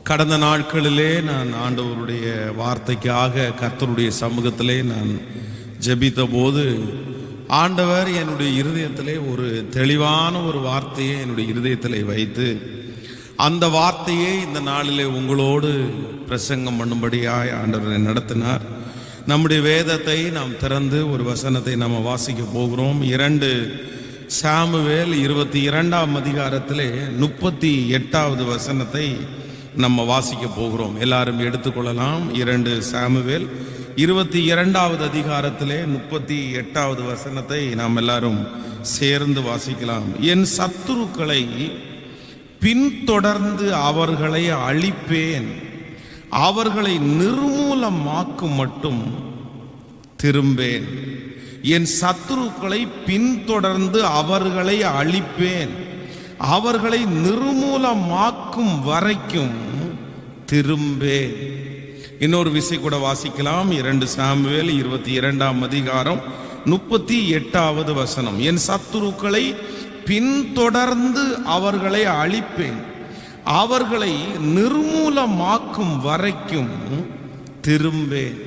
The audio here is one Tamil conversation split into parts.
கடந்த நாட்களிலே நான் ஆண்டவருடைய வார்த்தைக்காக கர்த்தருடைய சமூகத்திலே நான் ஜெபித்த போது ஆண்டவர் என்னுடைய இருதயத்திலே ஒரு தெளிவான ஒரு வார்த்தையை என்னுடைய இருதயத்திலே வைத்து அந்த வார்த்தையை இந்த நாளிலே உங்களோடு பிரசங்கம் பண்ணும்படியாய் ஆண்டவரை நடத்தினார். நம்முடைய வேதத்தை நாம் திறந்து ஒரு வசனத்தை நம்ம வாசிக்க போகிறோம். 2 சாமுவேல் 22ஆம் அதிகாரத்திலே 38வது வசனத்தை நம்ம வாசிக்க போகிறோம். எல்லாரும் எடுத்துக்கொள்ளலாம். 2 சாமுவேல் 22வது அதிகாரத்திலே 38வது வசனத்தை நாம் எல்லாரும் சேர்ந்து வாசிக்கலாம். என் சத்துருக்களை பின்தொடர்ந்து அவர்களை அழிப்பேன், அவர்களை நிர்மூலமாக்கும் மட்டும் திரும்பேன். என் சத்துருக்களை பின்தொடர்ந்து அவர்களை அழிப்பேன், அவர்களை நிர்மூலமாக்கும் வரைக்கும் திரும்பேன். இன்னொரு விசை கூட வாசிக்கலாம். 2 சாமுவேல் 22ஆம் அதிகாரம் 38வது வசனம். என் சத்துருக்களை பின்தொடர்ந்து அவர்களை அழிப்பேன், அவர்களை நிர்மூலமாக்கும் வரைக்கும் திரும்பேன்.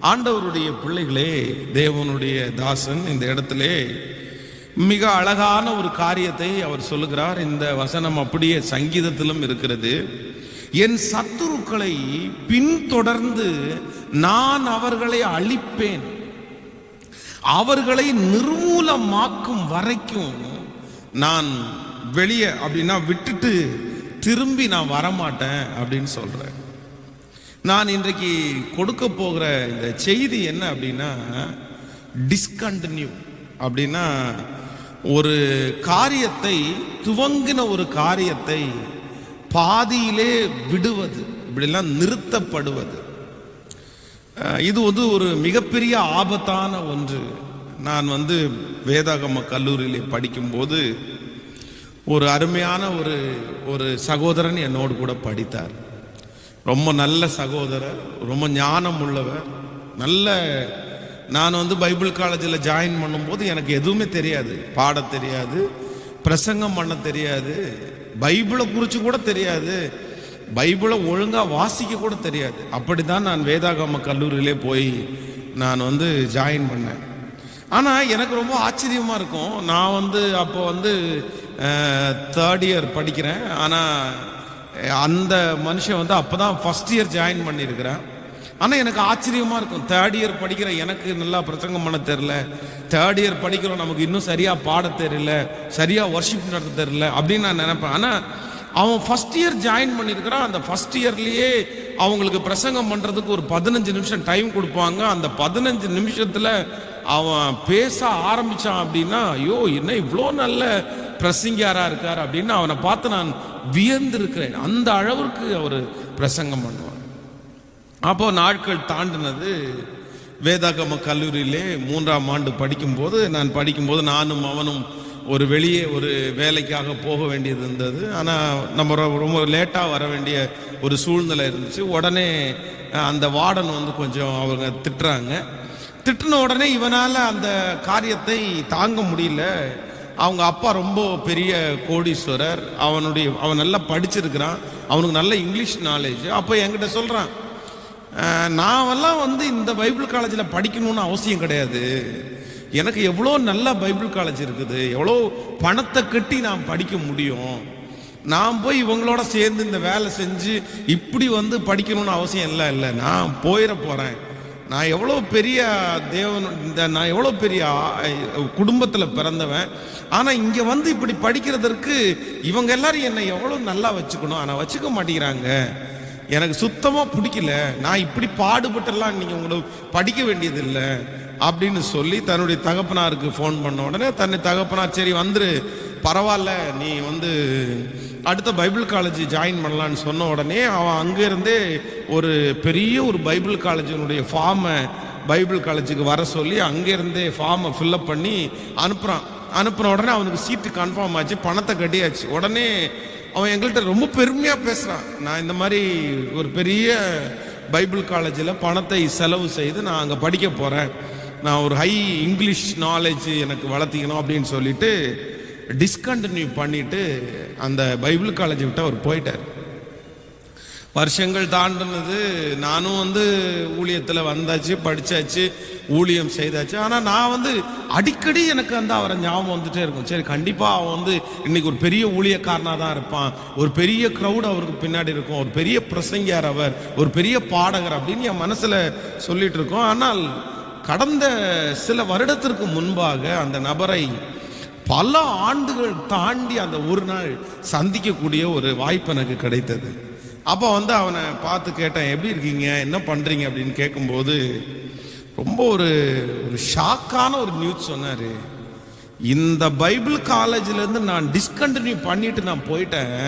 ஆண்டவருடைய பிள்ளைகளே, தேவனுடைய தாசன் இந்த இடத்திலே மிக அழகான ஒரு காரியத்தை அவர் சொல்லுகிறார். இந்த வசனம் அப்படியே சங்கீதத்திலும் இருக்கிறது. என் சத்துருக்களை பின்தொடர்ந்து நான் அவர்களை அழிப்பேன், அவர்களை நிர்மூலமாக்கும் வரைக்கும் நான் வெளியே அப்படின்னா விட்டுட்டு திரும்பி நான் வரமாட்டேன் அப்படின்னு சொல்றேன். நான் இன்றைக்கு கொடுக்க போகிற இந்த செய்தி என்ன அப்படின்னா, டிஸ்கண்டினியூ அப்படின்னா ஒரு காரியத்தை, துவங்கின ஒரு காரியத்தை பாதியிலே விடுவது, இப்படிலாம் நிறுத்தப்படுவது. இது ஒரு மிகப்பெரிய ஆபத்தான ஒன்று. நான் வேதாகம கல்லூரியிலே படிக்கும்போது ஒரு அருமையான ஒரு சகோதரன் என்னோடு கூட படித்தார். ரொம்ப நல்ல சகோதரர், ரொம்ப ஞானம் உள்ளவர். நான் பைபிள் காலேஜில் ஜாயின் பண்ணும்போது எனக்கு எதுவுமே தெரியாது, பாட தெரியாது, பிரசங்கம் பண்ண தெரியாது, பைபிளை குறித்து கூட தெரியாது, பைபிளை ஒழுங்காக வாசிக்க கூட தெரியாது. அப்படித்தான் நான் வேதாகம கல்லூரியிலே போய் நான் ஜாயின் பண்ணேன். ஆனால் எனக்கு ரொம்ப ஆச்சரியமாக இருக்கும். நான் அப்போ 3rd இயர் படிக்கிறேன். ஆனால் அந்த மனுஷன் அப்போ தான் ஃபஸ்ட் இயர் ஜாயின் பண்ணியிருக்கிறேன். ஆனால் எனக்கு ஆச்சரியமாக இருக்கும். 3rd இயர் படிக்கிற எனக்கு நல்லா பிரசங்கம் பண்ண தெரில, 3rd இயர் படிக்கிறோம், நமக்கு இன்னும் சரியாக பாட தெரியல, சரியாக வர்ஷிப் நடத்த தெரியல அப்படின்னு நான் நினைப்பேன். ஆனால் அவன் ஃபஸ்ட் இயர் ஜாயின் பண்ணியிருக்கிறான். அந்த ஃபஸ்ட் இயர்லேயே அவங்களுக்கு பிரசங்கம் பண்ணுறதுக்கு ஒரு 15 நிமிஷம் டைம் கொடுப்பாங்க. அந்த 15 நிமிஷத்தில் அவன் பேச ஆரம்பித்தான் அப்படின்னா, ஐயோ என்ன இவ்வளோ நல்ல பிரசங்கியாராக இருக்கார் அப்படின்னு அவனை பார்த்து நான் வியந்திருக்கிறேன். அந்த அளவிற்கு அவர் பிரசங்கம் பண்ணுவான். அப்போ நாட்கள் தாண்டினது. வேதாகம கல்லூரியிலே 3ஆம் ஆண்டு படிக்கும்போது நானும் அவனும் வெளியே ஒரு வேலைக்காக போக வேண்டியது இருந்தது. ஆனால் நம்ம ரொம்ப லேட்டாக வர வேண்டிய ஒரு சூழ்நிலை இருந்துச்சு. உடனே அந்த வார்டன் கொஞ்சம் அவங்க திட்டின உடனே இவனால் அந்த காரியத்தை தாங்க முடியல. அவங்க அப்பா ரொம்ப பெரிய கோடீஸ்வரர், அவன் நல்லா படிச்சிருக்கிறான், அவனுக்கு நல்ல இங்கிலீஷ் நாலேஜ். அப்போ என்கிட்ட சொல்கிறான், நாவெல்லாம் இந்த பைபிள் காலேஜில் படிக்கணும்னு அவசியம் கிடையாது, எனக்கு எவ்வளோ நல்ல பைபிள் காலேஜ் இருக்குது, எவ்வளோ பணத்தை கட்டி நான் படிக்க முடியும், நான் போய் இவங்களோட சேர்ந்து இந்த வேலை செஞ்சு இப்படி படிக்கணும்னு அவசியம் இல்லை, நான் போயிட போகிறேன், நான் எவ்வளோ பெரிய நான் எவ்வளோ பெரிய குடும்பத்தில் பிறந்தவன், ஆனால் இங்கே இப்படி படிக்கிறதற்கு இவங்க எல்லாரும் என்னை எவ்வளோ நல்லா வச்சுக்கணும், ஆனால் வச்சுக்க மாட்டேங்கிறாங்க, எனக்கு சுத்தமாக பிடிக்கல, நான் இப்படி பாடுபட்டெல்லாம் நீங்கள் உங்களை படிக்க வேண்டியது இல்லை அப்படின்னு சொல்லி தன்னுடைய தகப்பனாருக்கு ஃபோன் பண்ண உடனே தகப்பனார் சரி வந்துரு, பரவாயில்ல, நீ அடுத்த பைபிள் காலேஜ் ஜாயின் பண்ணலான்னு சொன்ன உடனே அவன் அங்கேருந்தே ஒரு பெரிய ஒரு பைபிள் காலேஜினுடைய ஃபார்மை பைபிள் காலேஜுக்கு வர சொல்லி அங்கேருந்தே ஃபார்மை ஃபில்லப் பண்ணி அனுப்புன உடனே அவனுக்கு சீட்டு கன்ஃபார்ம் ஆச்சு, பணத்தை கட்டியாச்சு. உடனே அவன் எங்கள்கிட்ட ரொம்ப பெருமையாக பேசுகிறான், நான் இந்த மாதிரி ஒரு பெரிய பைபிள் காலேஜில் பணத்தை செலவு செய்து நான் அங்கே படிக்க போகிறேன், நான் ஒரு ஹை இங்கிலீஷ் நாலேஜ் எனக்கு வளர்த்திக்கணும் அப்படின்னு சொல்லிட்டு டிஸ்கண்டினியூ பண்ணிட்டு அந்த பைபிள் காலேஜை விட்டு அவர் போயிட்டார். வருஷங்கள் தாண்டினது. நானும் ஊழியத்தில் வந்தாச்சு, படித்தாச்சு, ஊழியம் செய்தாச்சு. ஆனால் நான் அடிக்கடி எனக்கு அவரை ஞாபகம் வந்துட்டே இருக்கும். சரி, கண்டிப்பாக அவன் இன்னைக்கு ஒரு பெரிய ஊழியக்காரனாக தான் இருப்பான், ஒரு பெரிய க்ரௌட் அவருக்கு பின்னாடி இருக்கும், ஒரு பெரிய பிரசங்கியார் அவர், ஒரு பெரிய பாடகர் அப்படின்னு என் மனசில் சொல்லிட்டு இருக்கோம். ஆனால் கடந்த சில வருடத்திற்கு முன்பாக அந்த நபரை பல ஆண்டுகள் தாண்டி அந்த ஒரு நாள் சந்திக்கக்கூடிய ஒரு வாய்ப்பு எனக்கு கிடைத்தது. அப்போ அவனை பார்த்து கேட்டேன், எப்படி இருக்கீங்க, என்ன பண்ணுறீங்க அப்படின்னு கேட்கும்போது ரொம்ப ஒரு ஷாக்கான ஒரு நியூஸ் சொன்னார். இந்த பைபிள் காலேஜிலேருந்து நான் டிஸ்கண்டினியூ பண்ணிட்டு நான் போயிட்டேன்.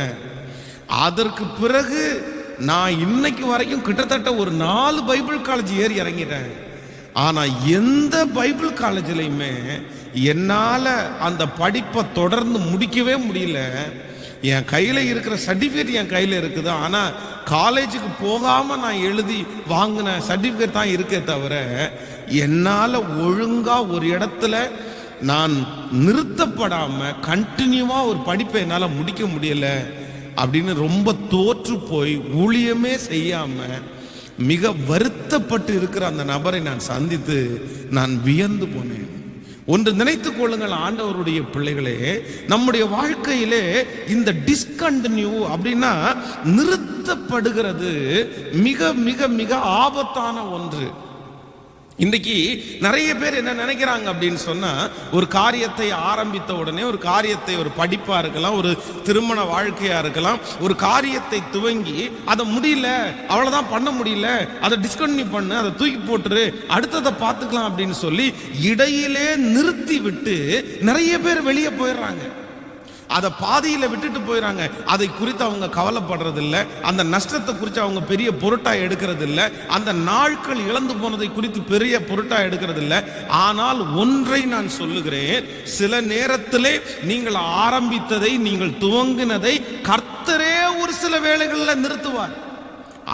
அதற்கு பிறகு நான் இன்னைக்கு வரைக்கும் கிட்டத்தட்ட ஒரு 4 பைபிள் காலேஜ் ஏறி இறங்கிட்டேன். ஆனால் எந்த பைபிள் காலேஜ்லையுமே என்னால் அந்த படிப்பை தொடர்ந்து முடிக்கவே முடியல. என் கையில் இருக்கிற சர்டிஃபிகேட் என் கையில் இருக்குது, ஆனால் காலேஜுக்கு போகாமல் நான் எழுதி வாங்கின சர்டிஃபிகேட் தான் இருக்கே தவிர என்னால் ஒழுங்காக ஒரு இடத்துல நான் நிறுத்தப்படாமல் கண்டினியூவாக ஒரு படிப்பை என்னால் முடிக்க முடியலை அப்படின்னு ரொம்ப தோற்று போய் ஊழியமே செய்யாமல் மிக வருத்தப்பட்டு இருக்கிற அந்த நபரை நான் சந்தித்து நான் வியந்து போனேன். ஒன்று நினைத்துக் கொள்ளுங்கள், ஆண்டவருடைய பிள்ளைகளே, நம்முடைய வாழ்க்கையிலே இந்த டிஸ்கண்டினியூ அப்படின்னா நிறுத்தப்படுகிறது மிக மிக மிக ஆபத்தான ஒன்று. இன்றைக்கு நிறைய பேர் என்ன நினைக்கிறாங்க அப்படின்னு சொன்னா, ஒரு காரியத்தை ஆரம்பித்த உடனே, ஒரு காரியத்தை, ஒரு படிப்பா இருக்கலாம், ஒரு திருமண வாழ்க்கையா இருக்கலாம், ஒரு காரியத்தை துவங்கி அதை முடியல, அவ்வளவுதான் பண்ண முடியல, அதை டிஸ்கண்டினியூ பண்ணு, அதை தூக்கி போட்டுரு, அடுத்ததை பார்த்துக்கலாம் அப்படின்னு சொல்லி இடையிலே நிறுத்தி விட்டு நிறைய பேர் வெளியே போயிடுறாங்க. அதை பாதியில் விட்டுட்டு போயிடறாங்க. அதை குறித்து அவங்க கவலைப்படுறது இல்லை, அந்த நஷ்டத்தை குறித்து அவங்க பெரிய பொருட்டா எடுக்கிறது இல்லை, அந்த நாட்கள் இழந்து போனதை குறித்து பெரிய பொருட்டா எடுக்கிறது இல்லை. ஆனால் ஒன்றை நான் சொல்லுகிறேன், சில நேரத்திலே நீங்கள் ஆரம்பித்ததை, நீங்கள் துவங்கினதை கர்த்தரே ஒரு சில வேளைகளில் நிறுத்துவார்.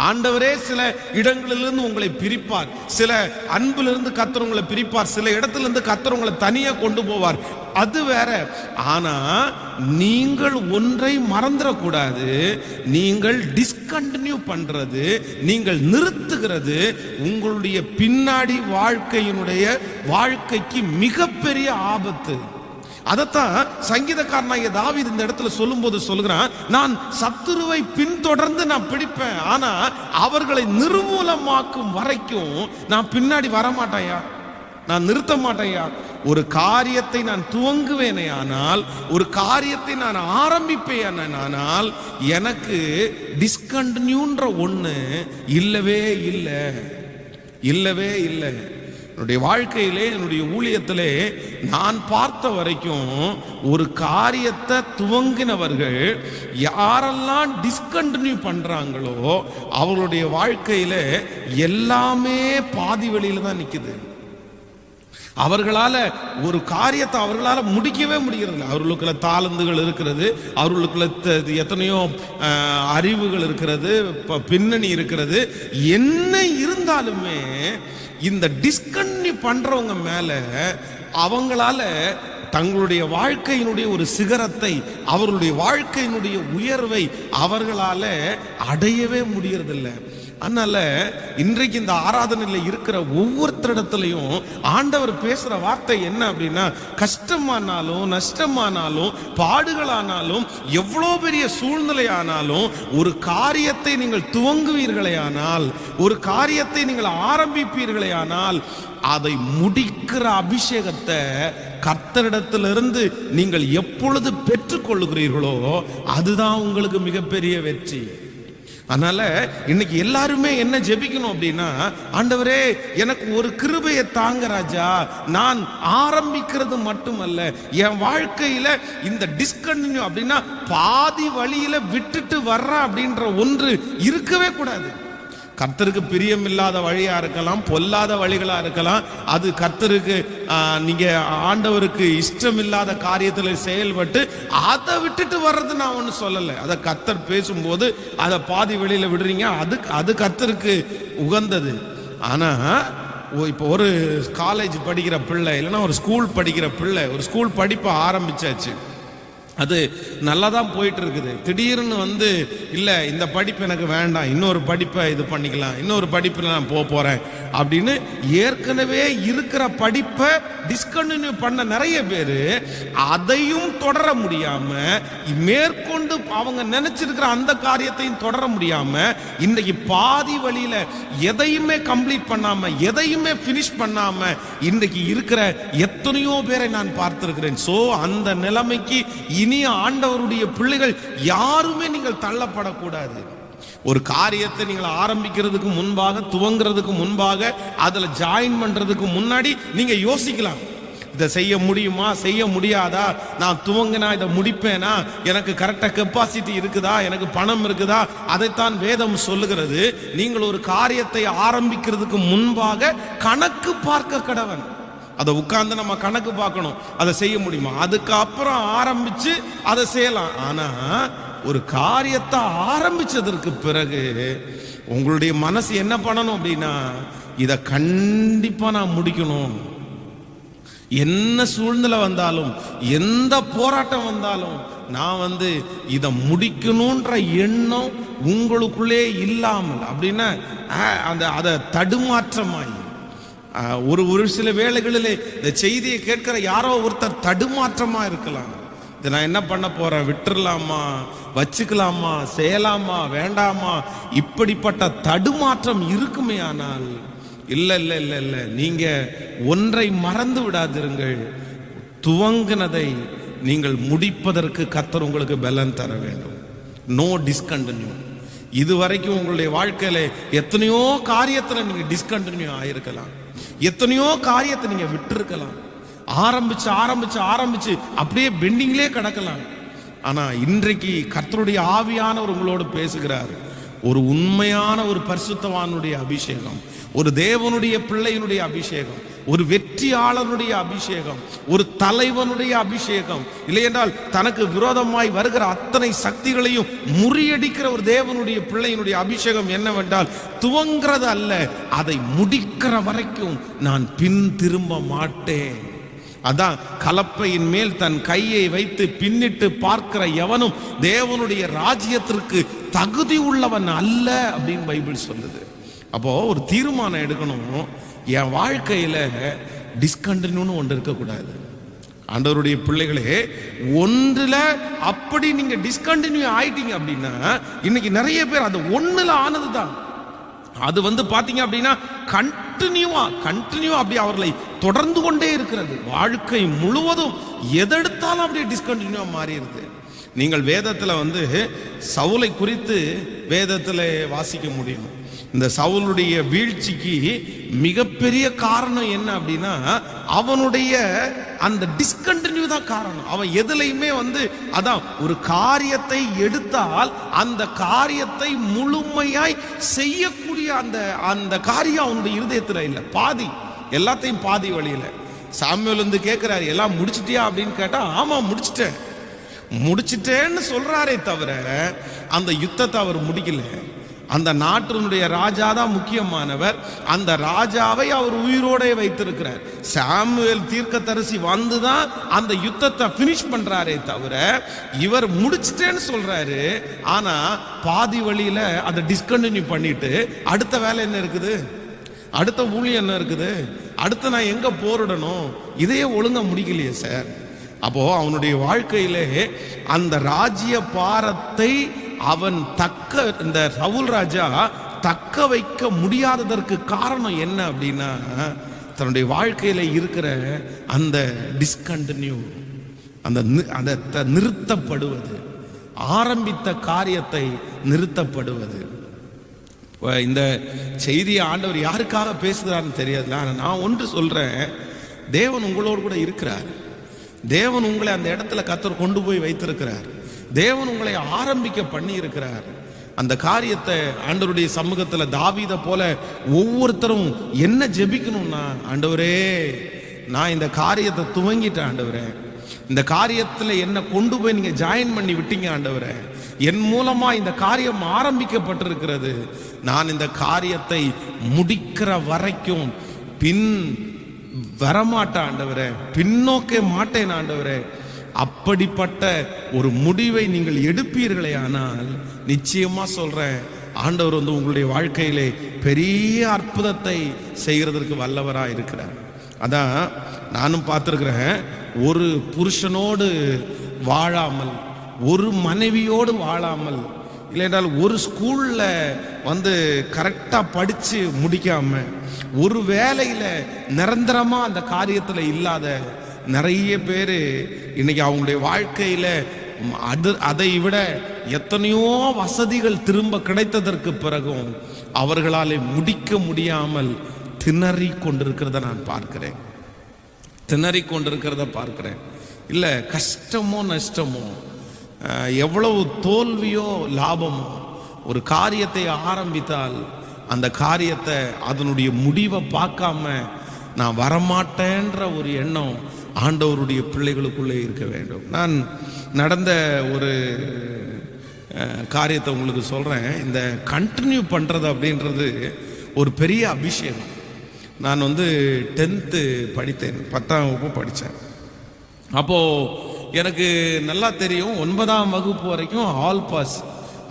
ஆண்டவரே சில இடங்களிலிருந்து உங்களை பிரிப்பார், சில அன்பிலிருந்து கர்த்தர் உங்களை பிரிப்பார், சில இடத்திலிருந்து கர்த்தர் உங்களை தனியா கொண்டு போவார், அது வேற. ஆனா நீங்கள் ஒன்றை மறந்துடக்கூடாது, நீங்கள் டிஸ்கண்டினியூ பண்றது, நீங்கள் நிறுத்துகிறது உங்களுடைய பின்னாடி வாழ்க்கைக்கு மிகப்பெரிய ஆபத்து. அதத்தான் சங்கீதக்காரனாகிய தாவீது இந்த இடத்துல சொல்லும்போது சொல்லுகிறான், நான் சத்துருவை பின்தொடர்ந்து நான் பிடிப்பேன், ஆனா அவர்களை நிர்மூலமாக்கும் வரைக்கும் நான் பின்னாடி வரமாட்டேயா, நான் நிறுத்த மாட்டேயா. ஒரு காரியத்தை நான் துவங்குவேனே ஆனால், ஒரு காரியத்தை நான் ஆரம்பிப்பேன் ஆனால் எனக்கு டிஸ்கண்டினியூன்ற ஒண்ணு இல்லவே இல்லை, இல்லவே இல்லை. என்னுடைய வாழ்க்கையிலே, என்னுடைய ஊழியத்திலே நான் பார்த்த வரைக்கும் ஒரு காரியத்தை துவங்கினவர்கள் யாரெல்லாம் டிஸ்கண்டினியூ பண்றாங்களோ அவர்களுடைய வாழ்க்கையில எல்லாமே பாதி வழியில தான் நிக்குது. அவர்களால ஒரு காரியத்தை அவர்களால முடிக்கவே முடிகிறது. அவர்களுக்குள்ள தாளந்துகள் இருக்கிறது, அவர்களுக்குள்ள எத்தனையோ அறிவுகள் இருக்கிறது, பின்னணி இருக்கிறது, என்ன இருந்தாலுமே இந்த டிஸ்கண்டினியூ பண்றவங்க மேல அவங்களால தங்களுடைய வாழ்க்கையினுடைய ஒரு சிகரத்தை, அவர்களுடைய வாழ்க்கையினுடைய உயர்வை அவர்களால அடையவே முடியறதில்லை. அதனால இன்றைக்கு இந்த ஆராதனையில் இருக்கிற ஒவ்வொருத்தரிடத்திலையும் ஆண்டவர் பேசுற வார்த்தை என்ன அப்படின்னா, கஷ்டமானாலும் நஷ்டமானாலும் பாடுகளானாலும் எவ்வளோ பெரிய சூழ்நிலை ஆனாலும் ஒரு காரியத்தை நீங்கள் துவங்குவீர்களே ஆனால், ஒரு காரியத்தை நீங்கள் ஆரம்பிப்பீர்களே ஆனால் அதை முடிக்கிற அபிஷேகத்தை கர்த்தரிடத்திலிருந்து நீங்கள் எப்பொழுது பெற்றுக்கொள்ளுகிறீர்களோ அதுதான் உங்களுக்கு மிகப்பெரிய வெற்றி. அதனால இன்னைக்கு எல்லாருமே என்ன ஜெபிக்கணும் அப்படின்னா, ஆண்டவரே எனக்கு ஒரு கிருபையை தாங்க ராஜா, நான் ஆரம்பிக்கிறது மட்டுமல்ல, என் வாழ்க்கையில இந்த டிஸ்கண்டினியூ அப்படின்னா பாதி வழியில விட்டுட்டு வர்ற அப்படின்ற ஒன்று இருக்கவே கூடாது. கர்த்தருக்கு பிரியம் இல்லாத வழியா இருக்கலாம், பொல்லாத வழிகளா இருக்கலாம், அது கர்த்தருக்கு நீங்க ஆண்டவருக்கு இஷ்டம் இல்லாத காரியத்தில் செயல்பட்டு அதை விட்டுட்டு வர்றது நான் ஒன்று சொல்லலை. அதை கர்த்தர் பேசும்போது அதை பாதி வெளியில விடுறீங்க, அது கர்த்தருக்கு உகந்தது. ஆனா இப்போ ஒரு காலேஜ் படிக்கிற பிள்ளை இல்லைன்னா ஒரு ஸ்கூல் படிக்கிற பிள்ளை ஒரு ஸ்கூல் படிப்பை ஆரம்பிச்சாச்சு, அது நல்லா தான் போயிட்டு இருக்குது. திடீர்னு வந்து இல்லை இந்த படிப்பு எனக்கு வேண்டாம், இன்னொரு படிப்பை இது பண்ணிக்கலாம், இன்னொரு படிப்பில் நான் போகிறேன் அப்படின்னு ஏற்கனவே இருக்கிற படிப்பை டிஸ்கண்டினியூ பண்ண நிறைய பேர் அதையும் தொடர முடியாம, மேற்கொண்டு அவங்க நினைச்சிருக்கிற அந்த காரியத்தையும் தொடர முடியாம இன்னைக்கு பாதி வழியில எதையுமே கம்ப்ளீட் பண்ணாம, எதையுமே பினிஷ் பண்ணாம இன்னைக்கு இருக்கிற எத்தனையோ பேரை நான் பார்த்திருக்கிறேன். சோ அந்த நிலைமைக்கு இனி ஆண்டவருடைய பிள்ளைகள் யாருமே நீங்கள் தள்ளப்படக்கூடாது. ஒரு காரியத்தை நீங்கள் ஆரம்பிக்கிறதுக்கு முன்பாக, துவங்குறதுக்கு முன்பாக, அதுல ஜாயின் பண்றதுக்கு முன்னாடி நீங்க யோசிக்கலாம், இதை செய்ய முடியுமா, செய்ய முடியாதா, நான் துவங்கினா இதை முடிப்பேனா, எனக்கு கரெக்டா கெப்பாசிட்டி இருக்குதா, எனக்கு பணம் இருக்குதா. அதைத்தான் வேதம் சொல்லுகிறது. நீங்கள் ஒரு காரியத்தை ஆரம்பிக்கிறதுக்கு முன்பாக கணக்கு பார்க்க கடவன். அதை உட்கார்ந்து நம்ம கணக்கு பார்க்கணும், அதை செய்ய முடியுமா, அதுக்கப்புறம் ஆரம்பிச்சு அதை செய்யலாம். ஆனா ஒரு காரியத்தை ஆரம்பிச்சதற்கு பிறகு உங்களுடைய மனசு என்ன பண்ணணும் அப்படின்னா, இதை கண்டிப்பா நான் முடிக்கணும். என்ன சூழ்நிலை வந்தாலும், எந்த போராட்டம் வந்தாலும் நான் இதை முடிக்கணும்ன்ற எண்ணம் உங்களுக்குள்ளே இல்லாமல் அப்படின்னா அதை தடுமாற்றமாய் ஒரு சில வேளைகளிலே இந்த செய்தியை கேட்கிற யாரோ ஒருத்தர் தடுமாற்றமா இருக்கலாம். இதை நான் என்ன பண்ண போறேன், விட்டுறலாமா, வச்சுக்கலாமா, செய்யலாமா, வேண்டாமா, இப்படிப்பட்ட தடுமாற்றம் இருக்குமே. ஆனால் இல்ல இல்ல இல்ல இல்ல, நீங்க ஒன்றை மறந்து விடாதிருங்கள், துவங்கினதை நீங்கள் முடிப்பதற்கு கர்த்தர் உங்களுக்கு பலன் தர வேண்டும். No discontinue. இதுவரைக்கும் உங்களுடைய வாழ்க்கையில எத்தனையோ காரியத்துல நீங்க டிஸ்கண்டினியூ ஆயிருக்கலாம், எத்தனையோ காரியத்தை நீங்க விட்டுருக்கலாம், ஆரம்பிச்சு ஆரம்பிச்சு ஆரம்பிச்சு அப்படியே பெண்டிங்லே கிடக்கலாம். ஆனா இன்றைக்கு கர்த்தருடைய ஆவியானவர் உங்களோடு பேசுகிறார். ஒரு உண்மையான ஒரு பரிசுத்தவானுடைய அபிஷேகம், ஒரு தேவனுடைய பிள்ளையினுடைய அபிஷேகம், ஒரு வெற்றியாளனுடைய அபிஷேகம், ஒரு தலைவனுடைய அபிஷேகம், இல்லையென்றால் தனக்கு விரோதமாய் வருகிற அத்தனை சக்திகளையும் முறியடிக்கிற ஒரு தேவனுடைய பிள்ளையினுடைய அபிஷேகம் என்னவென்றால், துவங்கிறது அல்ல, அதை முடிக்கிற வரைக்கும் நான் பின் திரும்ப மாட்டேன். அதான் கலப்பையின் மேல் தன் கையை வைத்து பின்னிட்டு பார்க்கிற எவனும் தேவனுடைய ராஜ்யத்திற்கு தகுதி உள்ளவன் அல்ல அப்படின்னு பைபிள் சொல்லுது. அப்போ ஒரு தீர்மானம் எடுக்கணும், என் வாழ்க்கையில டிஸ்கண்டினியூன்னு ஒன்று இருக்கக்கூடாது. ஆண்டவருடைய பிள்ளைகளே, ஒன்றுல அப்படி நீங்க டிஸ்கண்டினியூ ஆயிட்டீங்க அப்படின்னா, இன்னைக்கு நிறைய பேர் அது ஒண்ணுல ஆனதுதான். அது பாத்தீங்க அப்படின்னா கண்டினியூவா அப்படி அவர்களை தொடர்ந்து கொண்டே இருக்கிறது. வாழ்க்கை முழுவதும் எதெடுத்தாலும் அப்படியே டிஸ்கண்டினியூவா மாறிடுது. நீங்கள் வேதத்துல சவுலை குறித்து வேதத்துல வாசிக்க முடியும். இந்த சவுலுடைய வீழ்ச்சிக்கு மிகப்பெரிய காரணம் என்ன அப்படின்னா, அவனுடைய அந்த டிஸ்கண்டினியூ தான் காரணம். அவன் எதுலையுமே அதான் ஒரு காரியத்தை எடுத்தால் அந்த காரியத்தை முழுமையாய் செய்யக்கூடிய அந்த காரியம் அவனுடைய இருதயத்துல இல்லை, பாதி, எல்லாத்தையும் பாதி வழியில. சாமுவேல் கேட்கிறாரு, எல்லாம் முடிச்சிட்டியா அப்படின்னு கேட்டா, ஆமா முடிச்சிட்டேன்னு சொல்றாரே தவிர அந்த யுத்தத்தை அவர் முடிக்கல. அந்த நாட்டினுடைய ராஜா தான் முக்கியமானவர், அந்த ராஜாவை அவர் உயிரோட வைத்திருக்கிறார். சாமுவேல் தீர்க்கதரிசி வந்துதான் அந்த யுத்தத்தை பினிஷ் பண்றாரே தவிர இவர் முடிச்சிட்டேன்னு சொல்றாரு. ஆனா பாதி வழியில அதை டிஸ்கண்டினியூ பண்ணிட்டு அடுத்த வேலை என்ன இருக்குது, அடுத்த ஊழியம் என்ன இருக்குது, அடுத்து நான் எங்க போரிடணும், இதையே ஒழுங்கா முடிக்கலையே சார். அப்போ அவனுடைய வாழ்க்கையிலே அந்த ராஜ்ய பாரத்தை அவன் இந்த சவுல் ராஜா தக்க வைக்க முடியாததற்கு காரணம் என்ன அப்படின்னா, தன்னுடைய வாழ்க்கையில இருக்கிற அந்த டிஸ்கண்டினியூ, அந்த நிறுத்தப்படுவது, ஆரம்பித்த காரியத்தை நிறுத்தப்படுவது. இந்த செய்தியை ஆண்டவர் யாருக்காக பேசுகிறான்னு தெரியாது. நான் ஒன்று சொல்றேன், தேவன் உங்களோடு கூட இருக்கிறார். தேவன் உங்களை அந்த இடத்துல கர்த்தர் கொண்டு போய் வைத்திருக்கிறார். தேவன் உங்களை ஆரம்பிக்க பண்ணி இருக்கிறார். அந்த காரியத்தை ஆண்டவருடைய சமூகத்துல தாவீதை போல ஒவ்வொருத்தரும் என்ன ஜெபிக்கணும்னா, ஆண்டவரே நான் இந்த காரியத்தை துவங்கிட்டேன், ஆண்டவரே இந்த காரியத்துல என்ன கொண்டு போய் நீங்க ஜாயின் பண்ணி விட்டீங்க, ஆண்டவரே என் மூலமா இந்த காரியம் ஆரம்பிக்கப்பட்டிருக்கிறது, நான் இந்த காரியத்தை முடிக்கிற வரைக்கும் பின் வரமாட்டேன் ஆண்டவரே, பின்னோக்க மாட்டேன் ஆண்டவரே, அப்படிப்பட்ட ஒரு முடிவை நீங்கள் எடுப்பீர்களே ஆனால் நிச்சயமா சொல்றேன், ஆண்டவர் வந்து உங்களுடைய வாழ்க்கையிலே பெரிய அற்புதத்தை செய்கிறதற்கு வல்லவராக இருக்கிறார். அதான் நானும் பார்த்துருக்கிறேன், ஒரு புருஷனோடு வாழாமல், ஒரு மனைவியோடு வாழாமல், இல்லைன்றால் ஒரு ஸ்கூலில் வந்து கரெக்டாக படித்து முடிக்காமல், ஒரு வேலையில் நிரந்தரமாக அந்த காரியத்தில் இல்லாத நிறைய பேர் இன்னைக்கு அவங்களுடைய வாழ்க்கையில் அதை விட எத்தனையோ வசதிகள் திரும்ப கிடைத்ததற்கு பிறகும் அவர்களால் முடிக்க முடியாமல் திணறி கொண்டிருக்கிறத நான் பார்க்கிறேன். திணறி கொண்டிருக்கிறத பார்க்கிறேன். இல்லை, கஷ்டமோ நஷ்டமோ, எவ்வளவு தோல்வியோ லாபமோ, ஒரு காரியத்தை ஆரம்பித்தால் அந்த காரியத்தை அதனுடைய முடிவை பார்க்காம நான் வரமாட்டேன்ற ஒரு எண்ணம் ஆண்டவருடைய பிள்ளைகளுக்குள்ளே இருக்க வேண்டும். நான் நடந்த ஒரு காரியத்தை உங்களுக்கு சொல்கிறேன். இந்த கண்டினியூ பண்ணுறது அப்படின்றது ஒரு பெரிய அபிஷேகம். நான் வந்து 10th படித்தேன், 10ஆம் வகுப்பு படித்தேன். அப்போது எனக்கு நல்லா தெரியும், 9ஆம் வகுப்பு வரைக்கும் ஆல் பாஸ்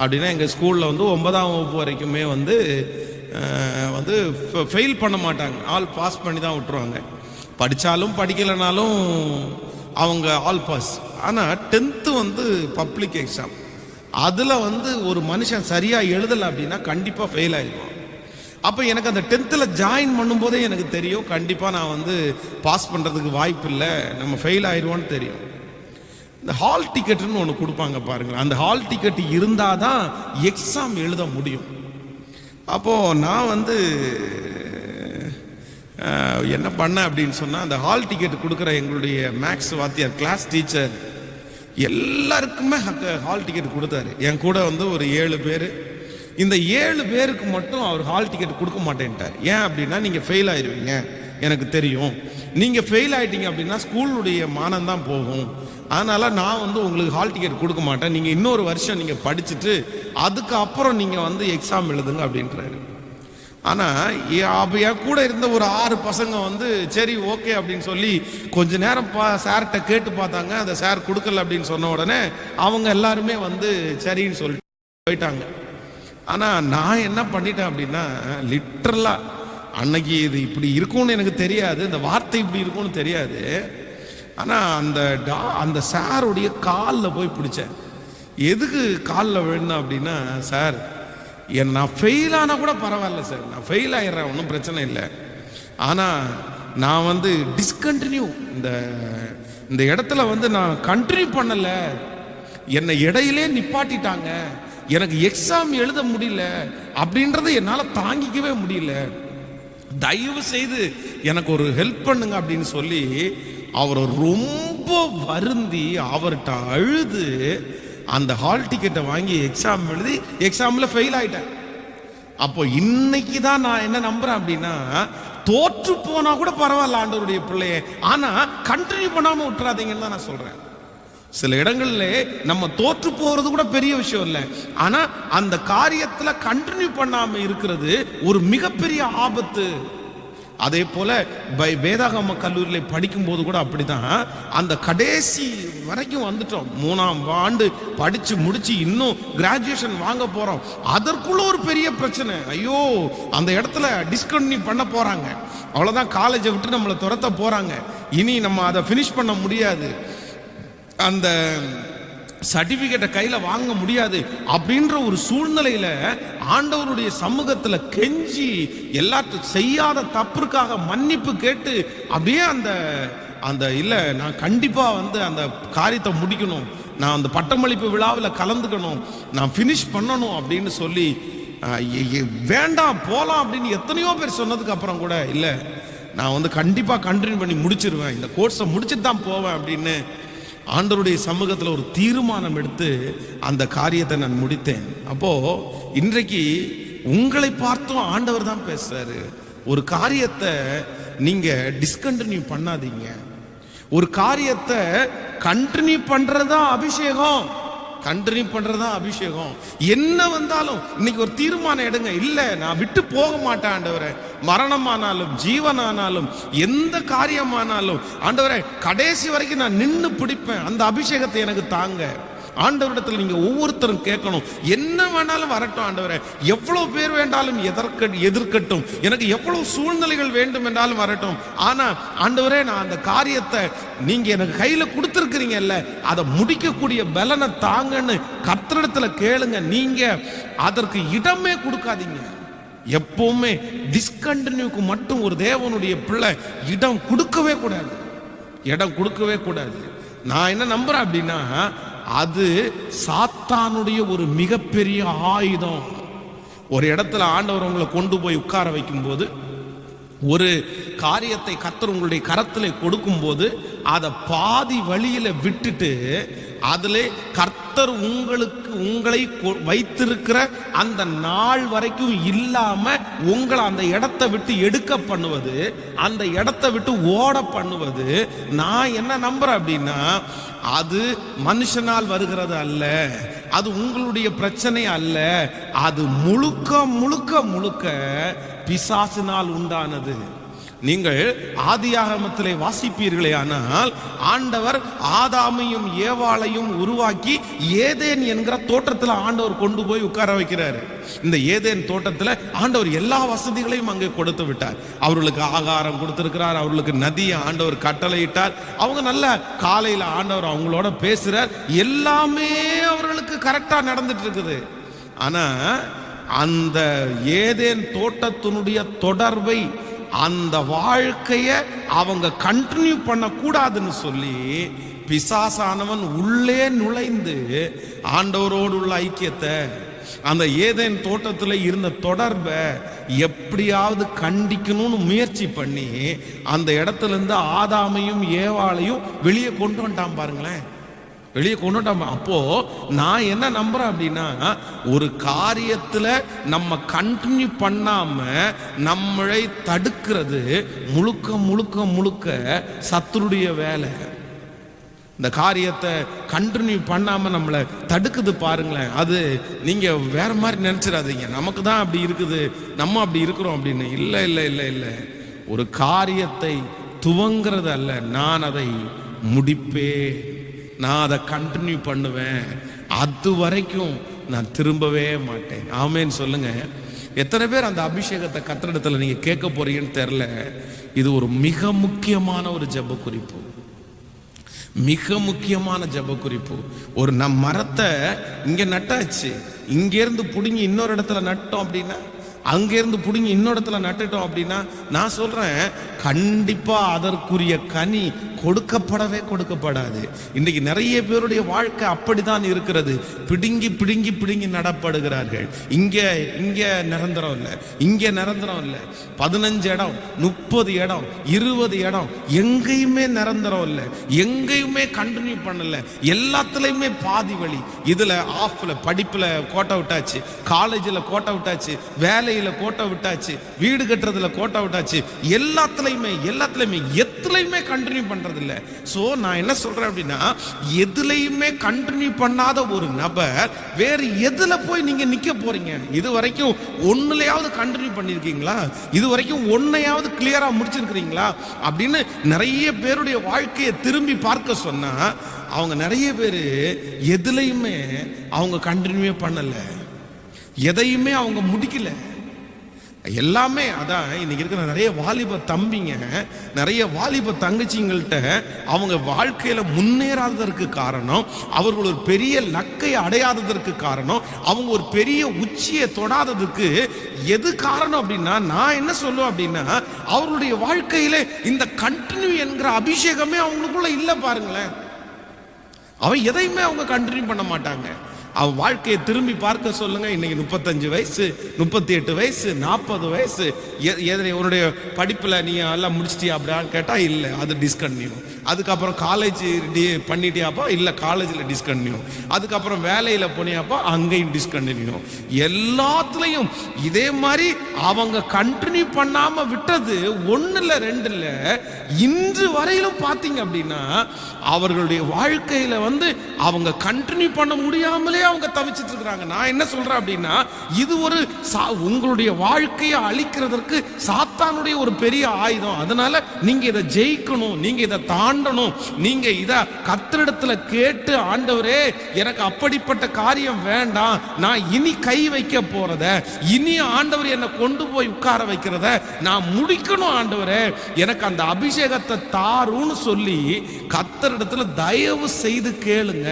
அப்படின்னா எங்கள் ஸ்கூலில் வந்து 9ஆம் வகுப்பு வரைக்குமே வந்து ஃபெயில் பண்ண மாட்டாங்க, ஆல் பாஸ் பண்ணி தான் விட்டுருவாங்க. படித்தாலும் படிக்கலைனாலும் அவங்க ஆல் பாஸ். ஆனால் 10th வந்து பப்ளிக் எக்ஸாம், அதில் வந்து ஒரு மனுஷன் சரியாக எழுதலை அப்படின்னா கண்டிப்பாக ஃபெயில் ஆகிடுவான். அப்போ எனக்கு அந்த 10th ஜாயின் பண்ணும்போதே எனக்கு தெரியும், கண்டிப்பாக நான் வந்து பாஸ் பண்ணுறதுக்கு வாய்ப்பு இல்லை, நம்ம ஃபெயில் ஆயிடுவோன்னு தெரியும். இந்த ஹால் டிக்கெட்டுன்னு ஒன்று கொடுப்பாங்க பாருங்கள், அந்த ஹால் டிக்கெட் இருந்தால் தான் எக்ஸாம் எழுத முடியும். அப்போது நான் வந்து என்ன பண்ணேன் அப்படின்னு சொன்னால், அந்த ஹால் டிக்கெட் கொடுக்குற எங்களுடைய மேக்ஸ் வாத்தியார், கிளாஸ் டீச்சர், எல்லாருக்குமே ஹால் டிக்கெட் கொடுத்தாரு. என் கூட வந்து ஒரு 7 பேர். இந்த 7 பேருக்கு மட்டும் அவர் ஹால் டிக்கெட் கொடுக்க மாட்டேன்ட்டார். ஏன் அப்படின்னா, நீங்கள் ஃபெயில் ஆயிடுவீங்க, எனக்கு தெரியும், நீங்கள் ஃபெயில் ஆகிட்டீங்க அப்படின்னா ஸ்கூலுடைய மானம் தான் போகும், அதனால் நான் வந்து உங்களுக்கு ஹால் டிக்கெட் கொடுக்க மாட்டேன், நீங்கள் இன்னொரு வருஷம் நீங்கள் படிச்சுட்டு அதுக்கப்புறம் நீங்கள் வந்து எக்ஸாம் எழுதுங்க அப்படின்றாரு. ஆனால் என் கூட இருந்த ஒரு 6 பசங்க வந்து சரி ஓகே அப்படின்னு சொல்லி கொஞ்ச நேரம் சார்கிட்ட கேட்டு பார்த்தாங்க. அந்த சார் கொடுக்கல அப்படின்னு சொன்ன உடனே அவங்க எல்லாருமே வந்து சரின்னு சொல்லிட்டு போயிட்டாங்க. ஆனால் நான் என்ன பண்ணிட்டேன் அப்படின்னா, லிட்ரலாக அன்னைக்கு இது இப்படி இருக்கும்னு எனக்கு தெரியாது, இந்த வார்த்தை இப்படி இருக்கும்னு தெரியாது. ஆனால் அந்த சாருடைய காலில் போய் பிடிச்சேன். எதுக்கு காலில் விழுந்தேன் அப்படின்னா, சார் நான் ஃபெயில் ஆனால் கூட பரவாயில்ல சார், நான் ஃபெயில் ஆகிடுறேன், ஒன்றும் பிரச்சனை இல்லை, ஆனால் நான் வந்து டிஸ்கண்டினியூ இந்த இடத்துல வந்து நான் கண்டினியூ பண்ணலை, என்னை இடையிலே நிப்பாட்டிட்டாங்க, எனக்கு எக்ஸாம் எழுத முடியல அப்படின்றத என்னால் தாங்கிக்கவே முடியல, தயவு செய்து எனக்கு ஒரு ஹெல்ப் பண்ணுங்க அப்படின்னு சொல்லி அவரை ரொம்ப வருந்தி அவர்கிட்ட அழுது அந்த ஹால் டிக்கெட்டை வாங்கி எக்ஸாம் எழுதி எக்ஸாமில் ஃபெயில் ஆகிட்டேன். அப்போ இன்னைக்கு தான் நான் என்ன நம்புறேன் அப்படின்னா, தோற்று போனா கூட பரவாயில்ல ஆண்டவருடைய பிள்ளையே, ஆனால் கண்டினியூ பண்ணாமல் விட்டுறாதீங்கன்னு தான் நான் சொல்கிறேன். சில இடங்கள்ல நம்ம தோற்று போகிறது கூட பெரிய விஷயம் இல்லை, ஆனால் அந்த காரியத்தில் கண்டினியூ பண்ணாமல் இருக்கிறது ஒரு மிகப்பெரிய ஆபத்து. அதே போல வேதாகம கல்லூரியில் படிக்கும்போது கூட அப்படிதான், அந்த கடைசி வரைக்கும் வந்துட்டோம், 3ஆம் ஆண்டு படிச்சு முடிச்சு இன்னும் கிராஜுவேஷன் வாங்க போறோம், அதற்குள்ள ஒரு பெரிய பிரச்சனை. ஐயோ, அந்த இடத்துல டிஸ்கண்டினியூ பண்ண போறாங்க, அவ்வளவுதான், காலேஜை விட்டு நம்மளை துரத்த போறாங்க, இனி நம்ம அதை ஃபினிஷ் பண்ண முடியாது, அந்த சர்டிபிகேட்டை கையில வாங்க முடியாது அப்படின்ற ஒரு சூழ்நிலையில ஆண்டவருடைய சமூகத்துல கெஞ்சி எல்லாத்தையும் செய்யாத தப்புக்காக மன்னிப்பு கேட்டு அப்படியே அந்த இல்ல நான் கண்டிப்பா வந்து அந்த காரியத்தை முடிக்கணும், நான் அந்த பட்டமளிப்பு விழாவில் கலந்துக்கணும், நான் ஃபினிஷ் பண்ணணும் அப்படின்னு சொல்லி வேண்டாம் போலாம் அப்படின்னு எத்தனையோ பேர் சொன்னதுக்கு அப்புறம் கூட இல்ல நான் வந்து கண்டிப்பா கண்டினியூ பண்ணி முடிச்சிருவேன், இந்த கோர்ஸை முடிச்சுட்டு தான் போவேன் அப்படின்னு ஆண்டவருடைய சமூகத்தில் ஒரு தீர்மானம் எடுத்து அந்த காரியத்தை நான் முடித்தேன். அப்போ இன்றைக்கு உங்களை பார்த்தும் ஆண்டவர் தான் பேசுறாரு, ஒரு காரியத்தை நீங்க டிஸ்கண்டினியூ பண்ணாதீங்க, ஒரு காரியத்தை கண்டினியூ பண்றதா அபிஷேகம், கண்டினியூ பண்றதா அபிஷேகம். என்ன வந்தாலும் இன்னைக்கு ஒரு தீர்மானம் எடுங்க, இல்ல நான் விட்டு போக மாட்டேன் ஆண்டவரே, மரணமானாலும் ஜீவனானாலும் எந்த காரியமானாலும் ஆண்டவரே கடைசி வரைக்கும் நான் நின்று பிடிப்பேன், அந்த அபிஷேகத்தை எனக்கு தாங்க. ஆண்டவரிடத்தில் நீங்க ஒவ்வொருத்தரும் கேட்கணும், என்ன வேணாலும் வரட்டும் ஆண்டவரே, எவ்வளவு பேர் வேண்டாலும் எதிர்க்கட்டும், எனக்கு எவ்வளவு சூழ்நிலைகள் வேண்டும் என்றாலும் வரட்டும், ஆனா ஆண்டவரே நான் அந்த காரியத்தை நீங்க எனக்கு கையில கொடுத்திருக்கிறீங்கல்ல, அதை முடிக்கக்கூடிய பலனை தாங்கன்னு கர்த்தரிடத்துல கேளுங்க. நீங்க அதற்கு இடமே கொடுக்காதீங்க. எப்பவுமே டிஸ்கண்டினியூக்கு மட்டும் ஒரு தேவனுடைய பிள்ளை இடம் கொடுக்கவே கூடாது, இடம் கொடுக்கவே கூடாது. நான் என்ன நம்புறேன் அப்படின்னா, அது சாத்தானுடைய ஒரு மிகப்பெரிய ஆயுதம். ஒரு இடத்துல ஆண்டவர் உங்களை கொண்டு போய் உட்கார வைக்கும் போது, ஒரு காரியத்தை கர்த்தர் உங்களுடைய கரத்தில் கொடுக்கும் போது, அதை பாதி வழியில விட்டுட்டு அதிலே கர்த்தர் உங்களை வைத்திருக்கிற அந்த நாள் வரைக்கும் இல்லாம உங்களை அந்த இடத்தை விட்டு எடுக்க பண்ணுவது, அந்த இடத்தை விட்டு ஓட பண்ணுவது, நான் என்ன நம்புறேன் அப்படின்னா, அது மனுஷனால் வருகிறது அல்ல, அது உங்களுடைய பிரச்சனை அல்ல, அது முழுக்க முழுக்க முழுக்க பிசாசினால் உண்டானது. நீங்கள் ஆதியாகமத்திலே வாசிப்பீர்களே ஆனால், ஆண்டவர் ஆதாமையும் ஏவாளையும் உருவாக்கி ஏதேன் என்கிற தோட்டத்தில் ஆண்டவர் கொண்டு போய் உட்கார வைக்கிறாரு. இந்த ஏதேன் தோட்டத்தில் ஆண்டவர் எல்லா வசதிகளையும் அங்கே கொடுத்து விட்டார். அவர்களுக்கு ஆகாரம் கொடுத்திருக்கிறார், அவர்களுக்கு நதியை ஆண்டவர் கட்டளையிட்டார், அவங்க நல்ல காலையில் ஆண்டவர் அவங்களோட பேசுறார், எல்லாமே அவர்களுக்கு கரெக்டா நடந்துட்டு இருக்குது. ஆனா அந்த ஏதேன் தோட்டத்தினுடைய தொடர்பை, அந்த வாழ்க்கைய அவங்க கண்டினியூ பண்ண கூடாதுன்னு சொல்லி பிசாசானவன் உள்ளே நுழைந்து ஆண்டவரோடு உள்ள ஐக்கியத்தை, அந்த ஏதேன் தோட்டத்தில் இருந்த தொடர்பை எப்படியாவது கண்டிக்கணும்னு முயற்சி பண்ணி அந்த இடத்துல இருந்து ஆதாமையும் ஏவாளையும் வெளியே கொண்டு வந்துட்டான் பாருங்களேன், வெளியே கொண்டுட்டாம. அப்போ நான் என்ன நம்புறேன் அப்படின்னா, ஒரு காரியத்துல நம்ம கண்டினியூ பண்ணாம நம்மளை தடுக்கிறது முழுக்க முழுக்க முழுக்க சத்துருடைய வேலை. இந்த காரியத்தை கண்டினியூ பண்ணாம நம்மளை தடுக்குது பாருங்களேன், அது நீங்க வேற மாதிரி நினைச்சிடாதீங்க, நமக்கு தான் அப்படி இருக்குது, நம்ம அப்படி இருக்கிறோம் அப்படின்னு. இல்லை இல்லை இல்லை இல்லை, ஒரு காரியத்தை துவங்கிறது அல்ல, நான் அதை முடிப்பேன், நான் அதை கண்டினியூ பண்ணுவேன், அது வரைக்கும் நான் திரும்பவே மாட்டேன். ஆமேன்னு சொல்லுங்க. எத்தனை பேர் அந்த அபிஷேகத்தை கர்த்தரிடத்துல நீங்க கேட்க போறீங்கன்னு தெரியல. இது ஒரு மிக முக்கியமான ஒரு ஜெப குறிப்பு, மிக முக்கியமான ஜெப குறிப்பு. ஒரு மரத்தை இங்க நட்டாச்சு, இங்க இருந்து புடுங்கி இன்னொரு இடத்துல நட்டோம் அப்படின்னா, அங்கிருந்து புடுங்கி இன்னொரு இடத்துல நட்டுட்டோம் அப்படின்னா, நான் சொல்றேன் கண்டிப்பா அதற்குரிய கனி கொடுக்கப்படவே கொடுக்கப்படாது. இன்னைக்கு நிறைய பேருடைய வாழ்க்கை அப்படித்தான் இருக்கிறது. பிடுங்கி பிடுங்கி பிடுங்கி நடப்படுகிறார்கள். இங்க நிரந்தரம் இல்லை, இங்க நிரந்தரம் இல்லை. 15 இடம், 30 இடம், 20 இடம், எங்கேயுமே நிரந்தரம் இல்லை, எங்கேயுமே கண்டினியூ பண்ணல, எல்லாத்துலயுமே பாதி வழி. இதுல ஆஃப்ல படிப்புல கோட்டை விட்டாச்சு, காலேஜில் கோட்டை விட்டாச்சு, வேலையில கோட்டை விட்டாச்சு, வீடு கட்டுறதுல கோட்டை விட்டாச்சு, எல்லாத்துலயுமே எதுலையுமே கண்டினியூ பண்றது இல்லை. சோ நான் என்ன சொல்றேன் அப்படின்னா, எதுலையுமே கண்டினியூ பண்ணாத ஒரு நபர் வேறு எதுல போய் நீங்க நிக்க போறீங்க? இது வரைக்கும் ஒண்ணுலயாவது கண்டினியூ பண்ணிருக்கீங்களா? இது வரைக்கும் ஒன்னையாவது கிளியரா முடிச்சிருக்கிறீங்களா? அப்படின்னு நிறைய பேருடைய வாழ்க்கையை திரும்பி பார்க்க சொன்னா, அவங்க நிறைய பேர் எதுலையுமே அவங்க கண்டினியூ பண்ணல, எதையுமே அவங்க முடிக்கல. எல்லாமே அதான் இன்னைக்கு இருக்கிற நிறைய வாலிப தம்பிங்க, நிறைய வாலிப தங்கச்சிங்கள்ட்ட அவங்க வாழ்க்கையில முன்னேறாததற்கு காரணம், அவர்கள் ஒரு பெரிய லக்கை அடையாததற்கு காரணம், அவங்க ஒரு பெரிய உச்சியை தொடாததுக்கு எது காரணம் அப்படின்னா, நான் என்ன சொல்லுவேன் அப்படின்னா, அவர்களுடைய வாழ்க்கையில இந்த கண்டினியூ என்கிற அபிஷேகமே அவங்களுக்குள்ள இல்லை பாருங்களேன். அவன் எதையுமே அவங்க கண்டினியூ பண்ண மாட்டாங்க. அவன் வாழ்க்கையை திரும்பி பார்க்க சொல்லுங்க. இன்னைக்கு 35 வயசு, 38 வயசு, 40 வயசு, உன்னுடைய படிப்புல நீ எல்லாம் முடிச்சிட்டியா அப்படின்னு கேட்டா இல்லை, அது டிஸ்கண்டினியூ. அதுக்கப்புறம் காலேஜ் பண்ணிட்டியாப்பா, இல்லை காலேஜில் டிஸ்கண்டினியூ. அதுக்கப்புறம் வேலையில் போனியாப்பா, அங்கேயும் டிஸ்கண்டினியூ. எல்லாத்துலேயும் இதே மாதிரி அவங்க கண்டினியூ பண்ணாமல் விட்டது ஒன்று இல்லை ரெண்டு இல்லை, இன்று வரையிலும் பார்த்தீங்க அப்படின்னா அவர்களுடைய வாழ்க்கையில் அவங்க கண்டினியூ பண்ண முடியாமலே அவங்க தவிச்சிட்டு இருக்கிறாங்க. நான் என்ன சொல்றேன் அப்படின்னா, இது ஒரு உங்களுடைய வாழ்க்கையை அழிக்கிறதற்கு சாத்தானுடைய ஒரு பெரிய ஆயுதம். அதனால நீங்க இதை ஜெயிக்கணும், நீங்க இதை தாண்டணும், நீங்க இதை கர்த்தரிடத்துல கேட்டு, ஆண்டவரே எனக்கு அப்படிப்பட்ட காரியம் வேண்டாம், நான் இனி கை வைக்க போறத, இனி ஆண்டவர் என்னை கொண்டு போய் உட்கார வைக்கிறத நான் முடிக்கணும், ஆண்டவரே எனக்கு அந்த அபிஷேகத்தை தாருன்னு சொல்லி கர்த்தரிடத்துல தயவு செய்து கேளுங்க.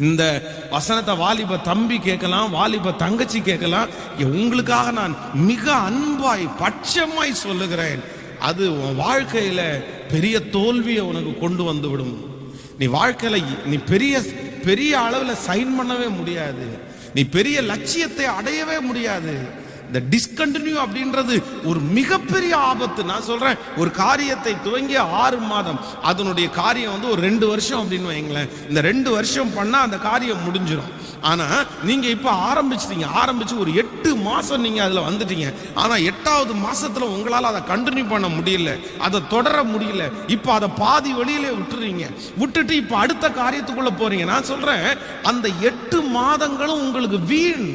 இந்த வசனத்தை வாலிப தம்பி கேட்கலாம், வாலிப தங்கச்சி கேட்கலாம். உங்களுக்காக நான் மிக அன்பாய் பட்சமாய் சொல்லுகிறேன், அது உன் வாழ்க்கையில பெரிய தோல்வியை உனக்கு கொண்டு வந்து விடும். நீ வாழ்க்கையில நீ பெரிய பெரிய அளவில் சைன் பண்ணவே முடியாது, நீ பெரிய லட்சியத்தை அடையவே முடியாது. இந்த டிஸ்கண்டினியூ அப்படின்றது ஒரு மிகப்பெரிய ஆபத்து. நான் சொல்றேன், ஒரு காரியத்தை துவங்கி 6 மாதம் அதனுடைய காரியம் ஒரு 2 வருஷம் அப்படின்னு வைங்களேன். இந்த 2 வருஷம் பண்ணா அந்த காரியம் முடிஞ்சிடும். ஆனா நீங்க இப்ப ஆரம்பிச்சு ஒரு 8 மாசம் நீங்க அதுல வந்துட்டீங்க. ஆனா 8வது மாசத்துல உங்களால அதை கண்டினியூ பண்ண முடியல, அதை தொடர முடியல. இப்ப அதை பாதி வழியிலே விட்டுட்டு இப்ப அடுத்த காரியத்துக்குள்ள போறீங்க. நான் சொல்றேன், அந்த 8 மாதங்களும் உங்களுக்கு வீண்.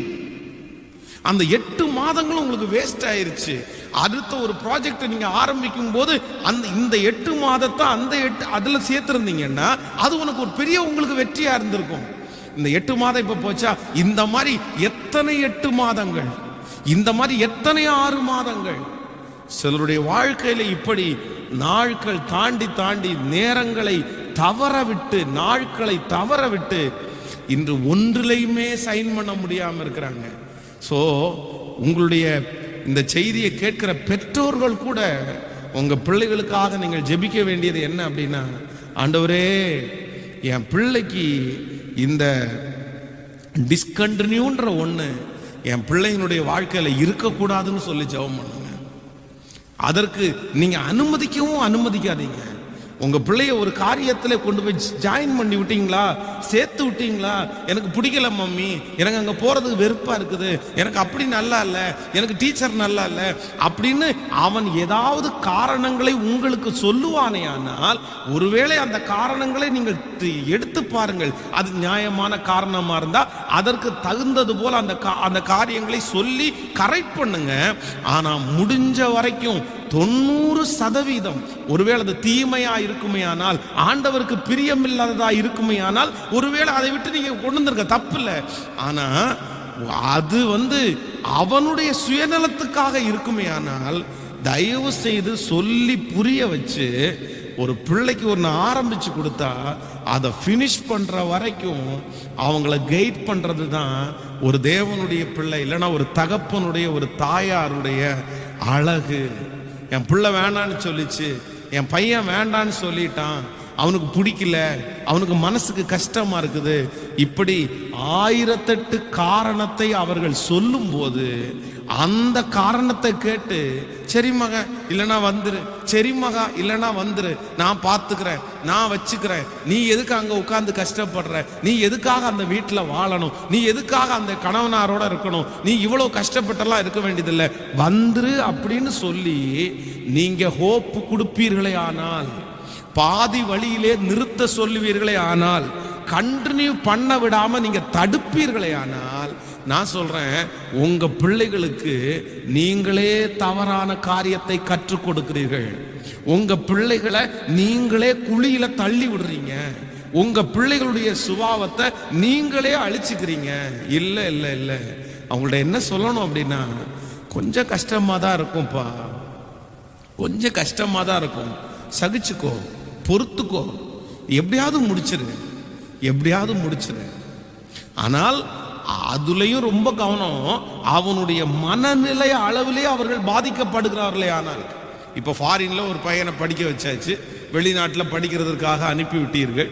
அந்த 8 மாதங்களும் உங்களுக்கு வேஸ்ட் ஆயிருச்சு. அடுத்த ஒரு ப்ராஜெக்ட் நீங்க ஆரம்பிக்கும் போது இந்த 8 மாதத்தை அந்த 8 அதுல சேர்த்திருந்தீங்கன்னா அது உனக்கு ஒரு பெரிய உங்களுக்கு வெற்றியா இருந்திருக்கும். இந்த 8 மாதம் இப்ப போச்சா, இந்த மாதிரி எத்தனை 8 மாதங்கள், இந்த மாதிரி எத்தனை 6 மாதங்கள். சிலருடைய வாழ்க்கையில இப்படி நாட்கள் தாண்டி நேரங்களை தவறவிட்டு, நாட்களை தவறவிட்டு இன்று ஒன்றிலையுமே சைன் பண்ண முடியாம இருக்கிறாங்க. ஸோ உங்களுடைய இந்த செய்தியை கேட்கிற பெற்றோர்கள் கூட உங்க பிள்ளைகளுக்காக நீங்கள் ஜெபிக்க வேண்டியது என்ன அப்படின்னா, ஆண்டவரே என் பிள்ளைக்கு இந்த டிஸ்கண்டினியூன்ற ஒன்று என் பிள்ளைங்களுடைய வாழ்க்கையில இருக்கக்கூடாதுன்னு சொல்லி ஜெபம் பண்ணுங்க. அதற்கு நீங்க அனுமதிக்காதீங்க. உங்க பிள்ளைய ஒரு காரியத்தில் கொண்டு போய் ஜாயின் பண்ணி விட்டீங்களா, சேர்த்து விட்டீங்களா, எனக்கு பிடிக்கல மம்மி, எனக்கு அங்கே போறதுக்கு வெறுப்பா இருக்குது, எனக்கு அப்படி நல்லா இல்லை, எனக்கு டீச்சர் நல்லா இல்லை அப்படின்னு அவன் ஏதாவது காரணங்களை உங்களுக்கு சொல்லுவானே. ஆனால் ஒருவேளை அந்த காரணங்களை நீங்கள் எடுத்து பாருங்கள், அது நியாயமான காரணமா இருந்தா அதற்கு தகுந்தது போல அந்த காரியங்களை சொல்லி கரெக்ட் பண்ணுங்க. ஆனா முடிஞ்ச வரைக்கும் 90% ஒருவேளை அது தீமையா இருக்குமே ஆனால், ஆண்டவருக்கு பிரியமில்லாததா இருக்குமே ஆனால், ஒருவேளை அதை விட்டு நீங்க கொண்டு வந்திருக்க தப்பு இல்லை. ஆனா அது அவனுடைய சுயநலத்துக்காக இருக்குமே ஆனால், தயவு செய்து சொல்லி புரிய வச்சு ஒரு பிள்ளைக்கு ஒன்று ஆரம்பிச்சு கொடுத்தா அதை ஃபினிஷ் பண்ற வரைக்கும் அவங்கள கைட் பண்றது தான் ஒரு தேவனுடைய பிள்ளை, இல்லைன்னா ஒரு தகப்பனுடைய, ஒரு தாயாருடைய அழகு. என் பிள்ளை வேண்டான்னு சொல்லிச்சு, என் பையன் வேண்டான்னு சொல்லிட்டான், அவனுக்கு பிடிக்கல, அவனுக்கு மனசுக்கு கஷ்டமா இருக்குது, இப்படி 1008 காரணத்தை அவர்கள் சொல்லும் போது அந்த காரணத்தை கேட்டு, சரி மகா இல்லைன்னா வந்துரு, சரி மகா இல்லைன்னா வந்துரு, நான் பார்த்துக்கிறேன், நான் வச்சுக்கிறேன், நீ எதுக்கு அங்கே உட்கார்ந்து கஷ்டப்படுற, நீ எதுக்காக அந்த வீட்டில் வாழணும், நீ எதுக்காக அந்த கணவனாரோட இருக்கணும், நீ இவ்வளோ கஷ்டப்பட்டெல்லாம் இருக்க வேண்டியதில்லை, வந்துரு அப்படின்னு சொல்லி நீங்க ஹோப் கொடுப்பீர்களே ஆனால், பாதி வழியிலே நிறுத்த சொல்லுவீர்களே ஆனால், கண்டினியூ பண்ண விடாம நீங்க தடுப்பீர்களே ஆனால், நான் சொல்றேன், உங்க பிள்ளைகளுக்கு நீங்களே தவறான காரியத்தை கற்றுக் கொடுக்கிறீர்கள். உங்க பிள்ளைகளை நீங்களே குழியில தள்ளி விடுறீங்க. உங்க பிள்ளைகளுடைய சுபாவத்தை நீங்களே அழிச்சுக்கிறீங்க. இல்லை இல்லை இல்லை, அவங்கள்ட்ட என்ன சொல்லணும் அப்படின்னா, கொஞ்சம் கஷ்டமா தான் இருக்கும்பா, கொஞ்சம் கஷ்டமா தான் இருக்கும், சகிச்சுக்கோ, பொறுத்துக்கோ, எப்படியாவது முடிச்சிரு. ஆனால் அதுலயும் ரொம்ப கவனம், அவனுடைய மனநிலை அளவிலே அவர்கள் பாதிக்கப்படுகிறார்களே. ஆனால் இப்போ ஃபாரின்ல ஒரு பையனை படிக்க வச்சாச்சு, வெளிநாட்டில் படிக்கிறதுக்காக அனுப்பி விட்டீர்கள்.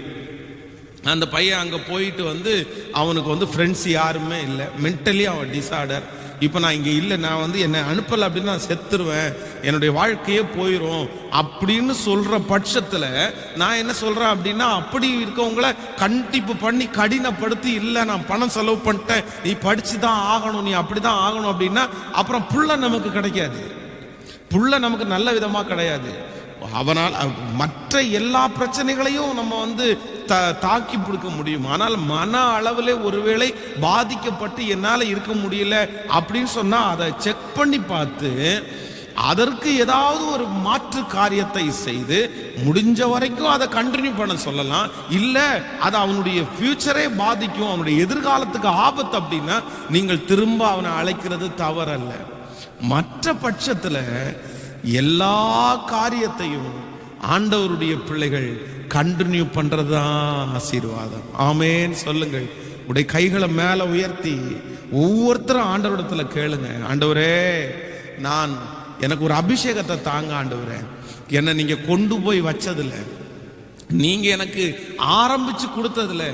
அந்த பையன் அங்கே போயிட்டு அவனுக்கு ஃப்ரெண்ட்ஸ் யாருமே இல்லை, மென்டலி அவன் டிசார்டர், இப்போ நான் இங்கே இல்லை, நான் வந்து என்னை அனுப்பலை அப்படின்னு நான் செத்துருவேன், என்னுடைய வாழ்க்கையே போயிடும் அப்படின்னு சொல்கிற பட்சத்தில் நான் என்ன சொல்கிறேன் அப்படின்னா, அப்படி இருக்கவங்கள கண்டிப்பு பண்ணி கடினப்படுத்தி, இல்லை நான் பணம் செலவு பண்ணிட்டேன், நீ படித்து தான் ஆகணும், நீ அப்படி தான் ஆகணும் அப்படின்னா அப்புறம் புள்ள நமக்கு கிடைக்காது, புள்ள நமக்கு நல்ல விதமாக கிடையாது. அவனால் மற்ற எல்லா பிரச்சனைகளையும் நம்ம வந்து தாக்கி பிடிக்க முடியும். ஆனால் மன அளவில் ஒருவேளை பாதிக்கப்பட்டு என்னால் இருக்க முடியல அப்படின்னு சொன்னால் அதை செக் பண்ணி பார்த்து அதற்கு ஏதாவது ஒரு மாற்று காரியத்தை செய்து முடிஞ்ச வரைக்கும் அதை கண்டினியூ பண்ண சொல்லலாம். இல்லை அது அவனுடைய ஃபியூச்சரே பாதிக்கும், அவனுடைய எதிர்காலத்துக்கு ஆபத்து அப்படின்னா நீங்கள் திரும்ப அவனை அழைக்கிறது தவறல்ல. மற்ற பட்சத்தில் எல்லா காரியத்தையும் ஆண்டவருடைய பிள்ளைகள் கண்டினியூ பண்றதுதான் ஆசீர்வாதம். ஆமேன் சொல்லுங்கள். உடைய கைகளை மேல உயர்த்தி ஒவ்வொருத்தரும் ஆண்டவரிடத்துல கேளுங்க, ஆண்டவரே எனக்கு ஒரு அபிஷேகத்தை தாங்க ஆண்டவரே, என்னை நீங்க கொண்டு போய் வச்சதில்லை, நீங்க எனக்கு ஆரம்பிச்சு கொடுத்ததில்ல,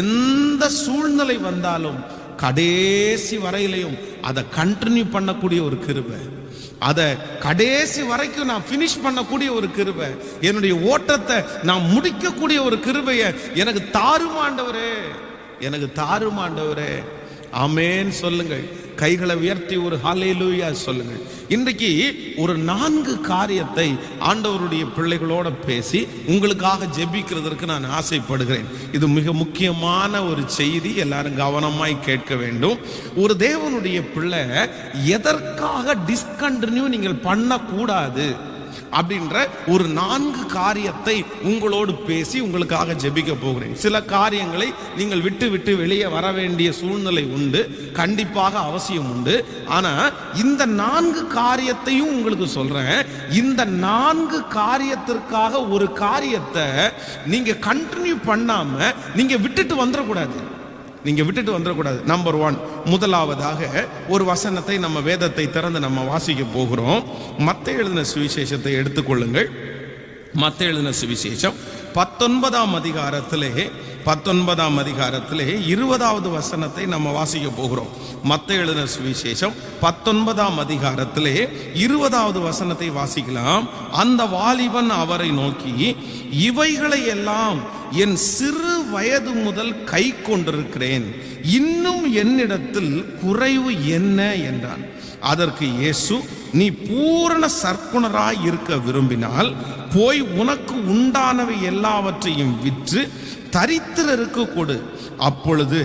எந்த சூழ்நிலை வந்தாலும் கடைசி வரையிலையும் அதை கண்டினியூ பண்ணக்கூடிய ஒரு கிருபை, அதை கடைசி வரைக்கும் நான் ஃபினிஷ் பண்ணக்கூடிய ஒரு கிருபை, என்னுடைய ஓட்டத்தை நான் முடிக்கக்கூடிய ஒரு கிருபையை எனக்கு தாருமாண்டவரே, எனக்கு தாருமாண்டவரே. ஆமேன் சொல்லுங்கள். கைகளை உயர்த்தி ஒரு ஹல்லேலூயா சொல்லுங்கள். இன்றைக்கு ஒரு 4 காரியத்தை ஆண்டவருடைய பிள்ளைகளோட பேசி உங்களுக்காக ஜெபிக்கிறதற்கு நான் ஆசைப்படுகிறேன். இது மிக முக்கியமான ஒரு செய்தி, எல்லாரும் கவனமாய் கேட்க வேண்டும். ஒரு தேவனுடைய பிள்ளை எதற்காக டிஸ்கண்டினியூ நீங்கள் பண்ணக்கூடாது அப்படின்ற ஒரு 4 காரியத்தை உங்களோடு பேசி உங்களுக்காக ஜெபிக்க போகிறேன். சில காரியங்களை நீங்கள் விட்டு விட்டு வெளியே வர வேண்டிய சூழ்நிலை உண்டு, கண்டிப்பாக அவசியம் உண்டு. ஆனா இந்த 4 காரியத்தையும் உங்களுக்கு சொல்றேன். இந்த 4 காரியத்திற்காக ஒரு காரியத்தை நீங்க கண்டினியூ பண்ணாம நீங்க விட்டுட்டு வந்துடக்கூடாது, நீங்க விட்டுட்டு வந்துடக்கூடாது. நம்பர் 1, முதலாவதாக ஒரு வசனத்தை நம்ம வேதத்தை திறந்து நம்ம வாசிக்க போகிறோம். மத்தேயு எழுதின சுவிசேஷத்தை எடுத்துக்கொள்ளுங்கள். மத்தேயு எழுதின சுவிசேஷம் 19ஆம் அதிகாரத்திலே 20வது வசனத்தை நம்ம வாசிக்க போகிறோம். மத்தேயு எழுதின சுவிசேஷம் 19ஆம் அதிகாரத்திலே 20வது வசனத்தை வாசிக்கலாம். அந்த வாலிபன் அவரை நோக்கி, இவைகளை எல்லாம் என் சிறு வயது முதல் கை கொண்டிருக்கிறேன், இன்னும் என்னிடத்தில் குறைவு என்ன என்றான். அதற்கு இயேசு, நீ பூரண சற்குணராய் இருக்க விரும்பினால் போய் உனக்கு உண்டானவை எல்லாவற்றையும் விற்று தரித்திரருக்கு கொடு, அப்பொழுது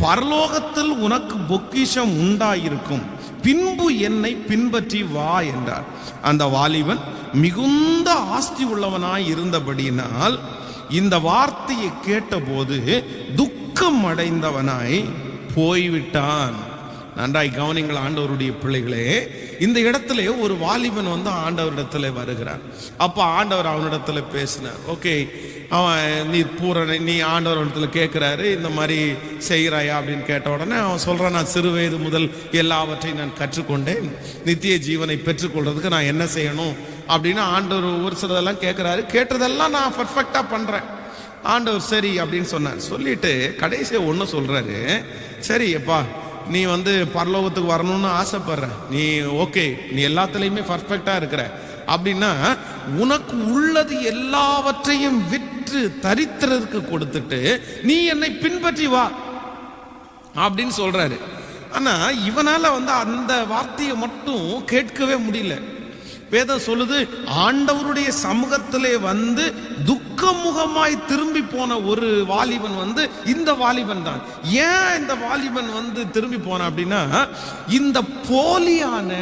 பரலோகத்தில் உனக்கு பொக்கிஷம் உண்டாயிருக்கும், பின்பு என்னை பின்பற்றி வா என்றார். அந்த வாலிபன் மிகுந்த ஆஸ்தி உள்ளவனாய் இருந்தபடியினால் இந்த வார்த்தையை கேட்டபோது துக்கம் அடைந்தவனாய் போய்விட்டான். நன்றாய் கவனிங்கள் ஆண்டவருடைய பிள்ளைகளே. இந்த இடத்துல ஒரு வாலிபன் வந்து ஆண்டவரிடத்துல வருகிறான். அப்ப ஆண்டவர் அவனிடத்துல பேசினார். ஓகே, அவன் நீ ஆண்டவர் இடத்துல கேட்கிறாரு, இந்த மாதிரி செய்கிறாயா அப்படின்னு கேட்ட உடனே அவன் சொல்றான், நான் சிறு வயது முதல் எல்லாவற்றையும் நான் கற்றுக்கொண்டேன், நித்திய ஜீவனை பெற்றுக்கொள்றதுக்கு நான் என்ன செய்யணும் அப்படின்னு ஆண்டவர் ஒரு சிலதெல்லாம் கேட்கிறாரு. கேட்டதெல்லாம் நான் பர்ஃபெக்டா பண்றேன். ஆண்டவர் சரி அப்படின்னு சொன்னார். சொல்லிட்டு கடைசியா ஒன்று சொல்றாரு, சரி அப்பா, நீ வந்து பரலோகத்துக்கு வரணும்னு ஆசைப்படுற, நீ ஓகே, நீ எல்லாத்துலேயுமே பர்ஃபெக்டா இருக்கிற அப்படின்னா உனக்கு உள்ளது எல்லாவற்றையும் விற்று தரித்திரருக்கு கொடுத்துட்டு நீ என்னை பின்பற்றி வா அப்படின்னு சொல்றாரு. ஆனா இவனால வந்து அந்த வார்த்தையை மட்டும் கேட்கவே முடியல. வேதம் சொல்லுது, ஆண்டவருடைய சமூகத்திலே வந்து துக்கமுகமாய் திரும்பி போன ஒரு வாலிபன் வந்து இந்த வாலிபன் தான். ஏன் இந்த வாலிபன் வந்து திரும்பி போன அப்படின்னா, இந்த போலியான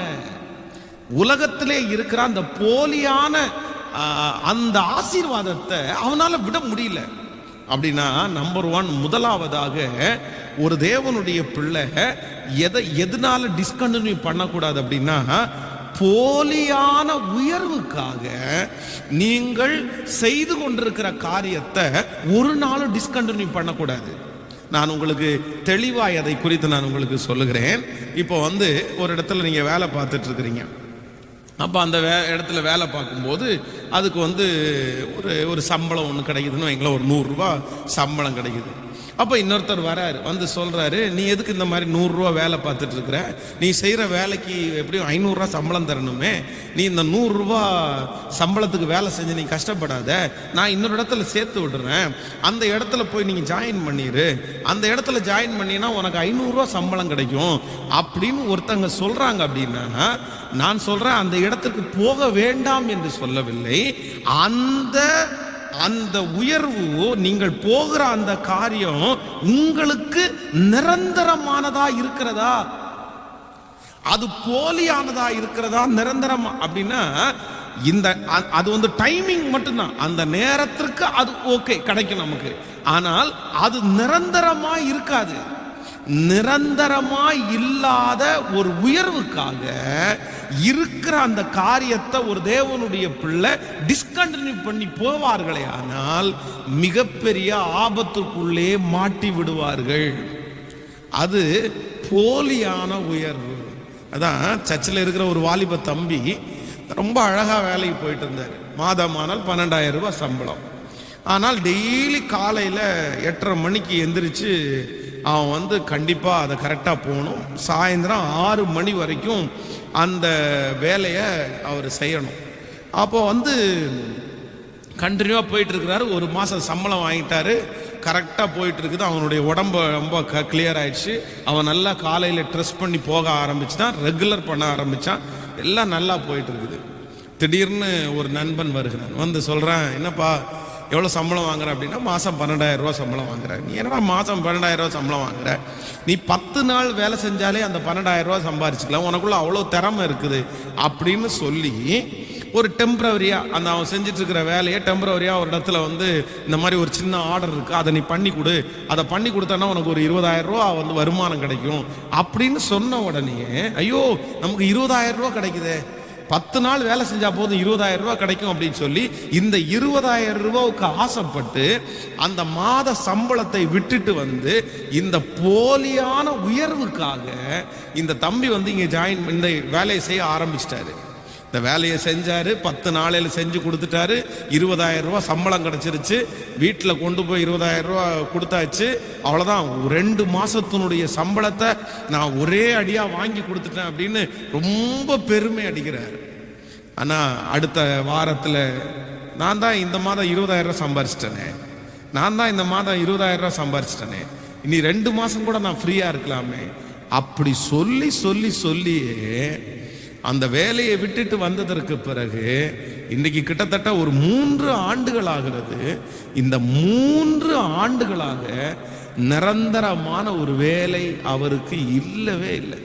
உலகத்திலே இருக்கிற அந்த போலியான அந்த ஆசீர்வாதத்தை அவனால விட முடியல. அப்படின்னா நம்பர் 1, முதலாவதாக ஒரு தேவனுடைய பிள்ளை எதனால டிஸ்கண்டினியூ பண்ணக்கூடாது அப்படின்னா, போலியான உயர்வுக்காக நீங்கள் செய்து கொண்டிருக்கிற காரியத்தை ஒரு நாளும் டிஸ்கண்டினியூ பண்ணக்கூடாது. நான் உங்களுக்கு தெளிவாய் அதை குறித்து நான் உங்களுக்கு சொல்லுகிறேன். இப்போ வந்து ஒரு இடத்துல நீங்க வேலை பார்த்துட்டு இருக்கிறீங்க. அப்போ அந்த இடத்துல வேலை பார்க்கும்போது அதுக்கு வந்து ஒரு சம்பளம் ஒன்று கிடைக்குதுன்னு வைங்களேன், ஒரு 100 ரூபா சம்பளம் கிடைக்குது. அப்போ இன்னொருத்தர் வராரு, வந்து சொல்கிறாரு, நீ எதுக்கு இந்த மாதிரி 100 ரூபா வேலை பார்த்துட்டு இருக்கிற, நீ செய்கிற வேலைக்கு எப்படியும் 500 ரூபா சம்பளம் தரணுமே, நீ இந்த 100 ரூபா சம்பளத்துக்கு வேலை செஞ்சு நீ கஷ்டப்படாத, நான் இன்னொரு இடத்துல சேர்த்து விடுறேன், அந்த இடத்துல போய் நீங்கள் ஜாயின் பண்ணிடு, அந்த இடத்துல ஜாயின் பண்ணினா உனக்கு 500 ரூபா சம்பளம் கிடைக்கும் அப்படின்னு ஒருத்தங்க சொல்கிறாங்க. அப்படின்னா நான் சொல்கிறேன், அந்த இடத்துக்கு போக வேண்டாம் என்று சொல்லவில்லை. அந்த உயர்வு, நீங்கள் போகிற அந்த காரியம் உங்களுக்கு நிரந்தரமானதா இருக்கிறதா, அது போலியானதா இருக்கிறதா, நிரந்தரமா அப்படின்னா அது வந்து டைமிங் மட்டும்தான், அந்த நேரத்திற்கு அது ஓகே கிடைக்கும் நமக்கு, ஆனால் அது நிரந்தரமா இருக்காது. நிரந்தரமாய் இல்லாத ஒரு உயர்வுக்காக இருக்கிற அந்த காரியத்தை ஒரு தேவனுடைய பிள்ளை டிஸ்கண்டினியூ பண்ணி போவார்களே, ஆனால் மிகப்பெரிய ஆபத்துக்குள்ளே மாட்டி விடுவார்கள். அது போலியான உயர்வு. அதான் சர்ச்சில் இருக்கிற ஒரு வாலிப தம்பி ரொம்ப அழகாக வேலைக்கு போயிட்டு இருந்தார். மாதமானால் 12,000 ரூபாய் சம்பளம். ஆனால் டெய்லி காலையில் 8:30 மணிக்கு எந்திரிச்சு அவன் வந்து கண்டிப்பாக அதை கரெக்டாக போகணும். சாயந்தரம் 6 மணி வரைக்கும் அந்த வேலையை அவர் செய்யணும். அப்போ வந்து கண்டினியூவாக போயிட்டுருக்கிறாரு. ஒரு மாதம் சம்பளம் வாங்கிட்டாரு, கரெக்டாக போயிட்டுருக்குது. அவனுடைய உடம்பு ரொம்ப கிளியர் ஆயிடுச்சு. அவன் நல்லா காலையில் ட்ரெஸ் பண்ணி போக ஆரம்பிச்சுட்டான், ரெகுலர் பண்ண ஆரம்பித்தான், எல்லாம் நல்லா போயிட்டுருக்குது. திடீர்னு ஒரு நண்பன் வருகிறான், வந்து சொல்கிறான், என்னப்பா எவ்வளோ சம்பளம் வாங்குற அப்படின்னா, மாதம் 12,000 ரூபா சம்பளம் வாங்குற. நீ என்னடா மாதம் 12,000 ரூபா சம்பளம் வாங்குற, நீ 10 நாள் வேலை செஞ்சாலே அந்த 12,000 ரூபா சம்பாரிச்சிக்கலாம், உனக்குள்ள அவ்வளோ திறமை இருக்குது அப்படின்னு சொல்லி ஒரு டெம்பரவரியாக அந்த அவன் செஞ்சுட்டு இருக்கிற வேலையை டெம்பரவரியாக ஒரு இடத்துல வந்து இந்த மாதிரி ஒரு சின்ன ஆர்டர் இருக்குது, அதை நீ பண்ணி கொடு, அதை பண்ணி கொடுத்தனா உனக்கு ஒரு 20,000 ரூபா வந்து வருமானம் கிடைக்கும் அப்படின்னு சொன்ன உடனே, ஐயோ நமக்கு 20,000 ரூபா கிடைக்குதே, 10 நாள் வேலை செஞ்சா போதும் 20,000 ரூபா கிடைக்கும் அப்படின்னு சொல்லி இந்த 20,000 ரூபாவுக்கு ஆசைப்பட்டு அந்த மாத சம்பளத்தை விட்டுட்டு வந்து இந்த போலியான உயர்வுக்காக இந்த தம்பி வந்து இங்கே இந்த வேலையை செய்ய ஆரம்பிச்சிட்டாரு. இந்த வேலையை செஞ்சாரு, 10 நாளையில் செஞ்சு கொடுத்துட்டாரு, 20,000 ரூபா சம்பளம் கிடைச்சிருச்சு. வீட்டில் கொண்டு போய் 20,000 ரூபா கொடுத்தாச்சு. அவ்வளோதான், 2 மாதத்தினுடைய சம்பளத்தை நான் ஒரே அடியாக வாங்கி கொடுத்துட்டேன் அப்படின்னு ரொம்ப பெருமை அடிக்கிறார். ஆனால் அடுத்த வாரத்தில் நான் தான் இந்த மாதம் 20,000 ரூபா சம்பாரிச்சிட்டேனே, நான் தான் இந்த மாதம் 20,000 ரூபா சம்பாரிச்சிட்டேனே, இனி 2 மாதம் கூட நான் ஃப்ரீயாக இருக்கலாமே அப்படி சொல்லி சொல்லி சொல்லியே அந்த வேலையை விட்டுட்டு வந்ததற்கு பிறகு இன்றைக்கு கிட்டத்தட்ட ஒரு 3 ஆண்டுகள் ஆகிறது. இந்த 3 ஆண்டுகளாக நிரந்தரமான ஒரு வேலை அவருக்கு இல்லவே இல்லை.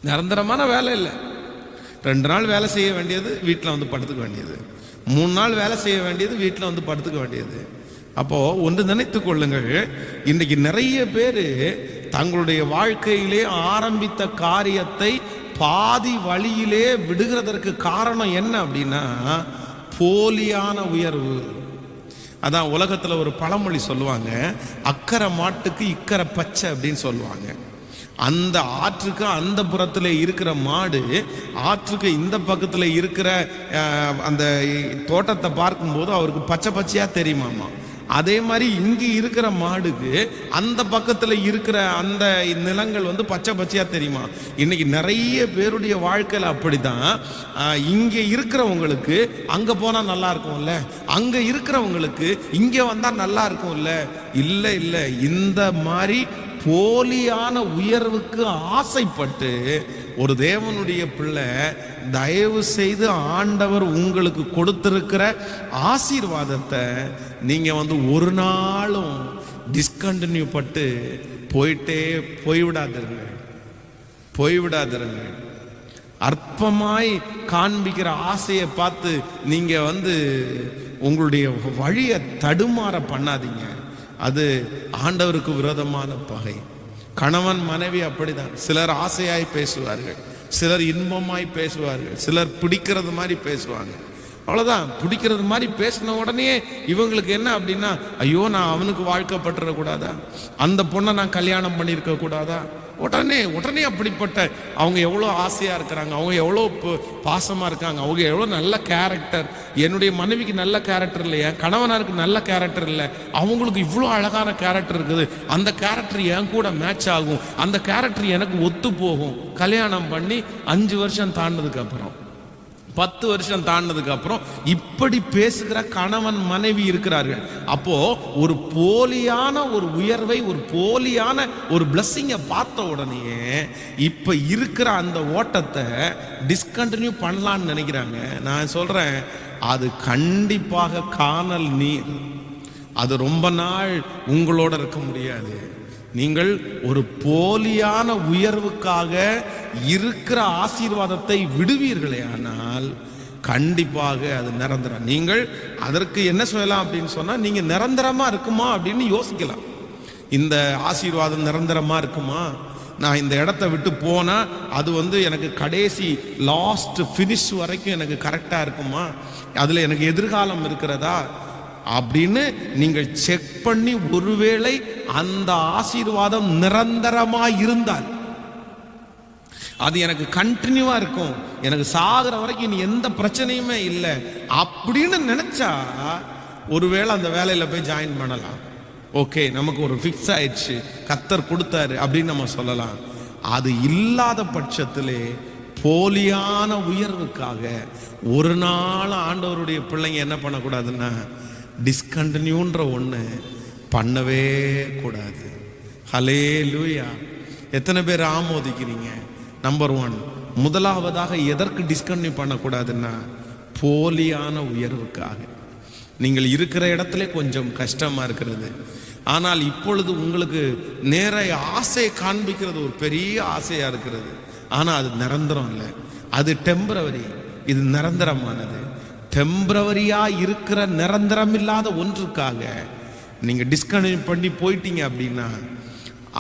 நிரந்தரமான வேலை இல்லை. 2 நாள் வேலை செய்ய வேண்டியது, வீட்டில் வந்து படுத்துக்க வேண்டியது. 3 நாள் வேலை செய்ய வேண்டியது, வீட்டில் வந்து படுத்துக்க வேண்டியது. அப்போ ஒன்று நினைத்து கொள்ளுங்கள், இன்றைக்கு நிறைய பேர் தங்களுடைய வாழ்க்கையிலே ஆரம்பித்த காரியத்தை பாதி வழியிலே விடுகிறதற்கு காரணம் என்ன அப்படின்னா, போலியான உயர்வு. அதான் உலகத்தில் ஒரு பழமொழி சொல்லுவாங்க, அக்கறை மாட்டுக்கு இக்கரை பச்சை அப்படின்னு சொல்லுவாங்க. அந்த ஆற்றுக்கு அந்த புறத்தில் இருக்கிற மாடு ஆற்றுக்கு இந்த பக்கத்தில் இருக்கிற அந்த தோட்டத்தை பார்க்கும்போது அவருக்கு பச்சை பச்சையாக தெரியுமாமா. அதே மாதிரி இங்கே இருக்கிற மாடுக்கு அந்த பக்கத்தில் இருக்கிற அந்த நிலங்கள் வந்து பச்சை பச்சையாக தெரியுமா. இன்னைக்கு நிறைய பேருடைய வாழ்க்கையில் அப்படிதான். இங்கே இருக்கிறவங்களுக்கு அங்கே போனால் நல்லா இருக்கும்ல, அங்கே இருக்கிறவங்களுக்கு இங்கே வந்தால் நல்லா இருக்கும்ல. இல்லை இல்லை, இந்த மாதிரி போலியான உயர்வுக்கு ஆசைப்பட்டு ஒரு தேவனுடைய பிள்ளை, தயவு செய்து ஆண்டவர் உங்களுக்கு கொடுத்திருக்கிற ஆசீர்வாதத்தை நீங்க வந்து ஒரு நாளும் டிஸ்கண்டினியூ பட்டு போய்விடாதிருங்க. அற்பமாய் காண்பிக்கிற ஆசையை பார்த்து நீங்க வந்து உங்களுடைய வழியை தடுமாற பண்ணாதீங்க. அது ஆண்டவருக்கு விரோதமான பகை. கணவன் மனைவி அப்படிதான். சிலர் ஆசையாய் பேசுவார்கள், சிலர் இன்பமாய் பேசுவார்கள், சிலர் பிடிக்கிறது மாதிரி பேசுவாங்க. அவ்வளோதான். பிடிக்கிறது மாதிரி பேசின உடனே இவங்களுக்கு என்ன அப்படின்னா, ஐயோ நான் அவனுக்கு வாழ்க்கப்பட்டுற கூடாதா, அந்த பொண்ணை நான் கல்யாணம் பண்ணியிருக்க கூடாதா, உடனே அப்படிப்பட்ட அவங்க எவ்வளோ ஆசையாக இருக்கிறாங்க, அவங்க எவ்வளோ பாசமாக இருக்காங்க, அவங்க எவ்வளோ நல்ல கேரக்டர், என்னுடைய மனைவிக்கு நல்ல கேரக்டர் இல்லையா, கணவனாருக்கு நல்ல கேரக்டர் இல்லை, அவங்களுக்கு இவ்வளோ அழகான கேரக்டர் இருக்குது, அந்த கேரக்டர் என் கூட மேட்ச் ஆகும், அந்த கேரக்டர் எனக்கு ஒத்து போகும். கல்யாணம் பண்ணி 5 வருஷம் தாண்டினதுக்கு அப்புறம் 10 வருஷம் தாண்டினதுக்கு அப்புறம் இப்படி பேசுகிற கணவன் மனைவி இருக்கிறார்கள். அப்போ ஒரு போலியான ஒரு உயர்வை, ஒரு போலியான ஒரு பிளஸ்ஸிங்கை பார்த்த உடனே இப்ப இருக்கிற அந்த ஓட்டத்தை டிஸ்கண்டினியூ பண்ணலான்னு நினைக்கிறாங்க. நான் சொல்றேன், அது கண்டிப்பாக காணல் நீர். அது ரொம்ப நாள் உங்களோட இருக்க முடியாது. நீங்கள் ஒரு போலியான உயர்வுக்காக இருக்கிற ஆசீர்வாதத்தை விடுவீர்களே ஆனால் கண்டிப்பாக அது நிரந்தரம். நீங்கள் அதற்கு என்ன சொல்லலாம் அப்படின்னு சொன்னா, நீங்க நிரந்தரமா இருக்குமா அப்படின்னு யோசிக்கலாம். இந்த ஆசீர்வாதம் நிரந்தரமா இருக்குமா, நான் இந்த இடத்த விட்டு போனா அது எனக்கு கடைசி லாஸ்ட் ஃபினிஷ் வரைக்கும் எனக்கு கரெக்டா இருக்குமா, அதுல எனக்கு எதிர்காலம் இருக்கிறதா அப்படின்னு நீங்கள் செக் பண்ணி, ஒருவேளை அந்த ஆசீர்வாதம் நிரந்தரமா இருந்தால், அது எனக்கு கண்டினியூவா இருக்கும், எனக்கு சாகிற வரைக்கும் இனி எந்த பிரச்சனையுமே இல்லை அப்படின்னு நினைச்சா ஒருவேளை அந்த வேலையில போய் ஜாயின் பண்ணலாம். ஓகே, நமக்கு ஒரு ஃபிக்ஸ் ஆயிடுச்சு, கர்த்தர் கொடுத்தாரு அப்படின்னு நம்ம சொல்லலாம். அது இல்லாத பட்சத்திலே போலியான உயர்வுக்காக ஒரு நாள் ஆண்டவருடைய பிள்ளைங்க என்ன பண்ணக்கூடாதுன்னா, டிஸ்கண்டினியூன்ற ஒன்று பண்ணவே கூடாது. ஹல்லேலூயா. எத்தனை பேர் ஆமோதிக்கிறீங்க? நம்பர் 1, முதலாவதாக எதற்கு டிஸ்கண்டினியூ பண்ணக்கூடாதுன்னா, போலியான உயர்வுக்காக. நீங்கள் இருக்கிற இடத்துல கொஞ்சம் கஷ்டமா இருக்கிறது, ஆனால் இப்பொழுது உங்களுக்கு நேர ஆசையை காண்பிக்கிறது ஒரு பெரிய ஆசையா இருக்கிறது. ஆனால் அது நிரந்தரம் இல்லை, அது டெம்பரவரி. இது நிரந்தரமானது. டெம்பரவரியா இருக்கிற நிரந்தரம் இல்லாத ஒன்றுக்காக நீங்க டிஸ்கண்டினியூ பண்ணி போயிட்டீங்க அப்படின்னா,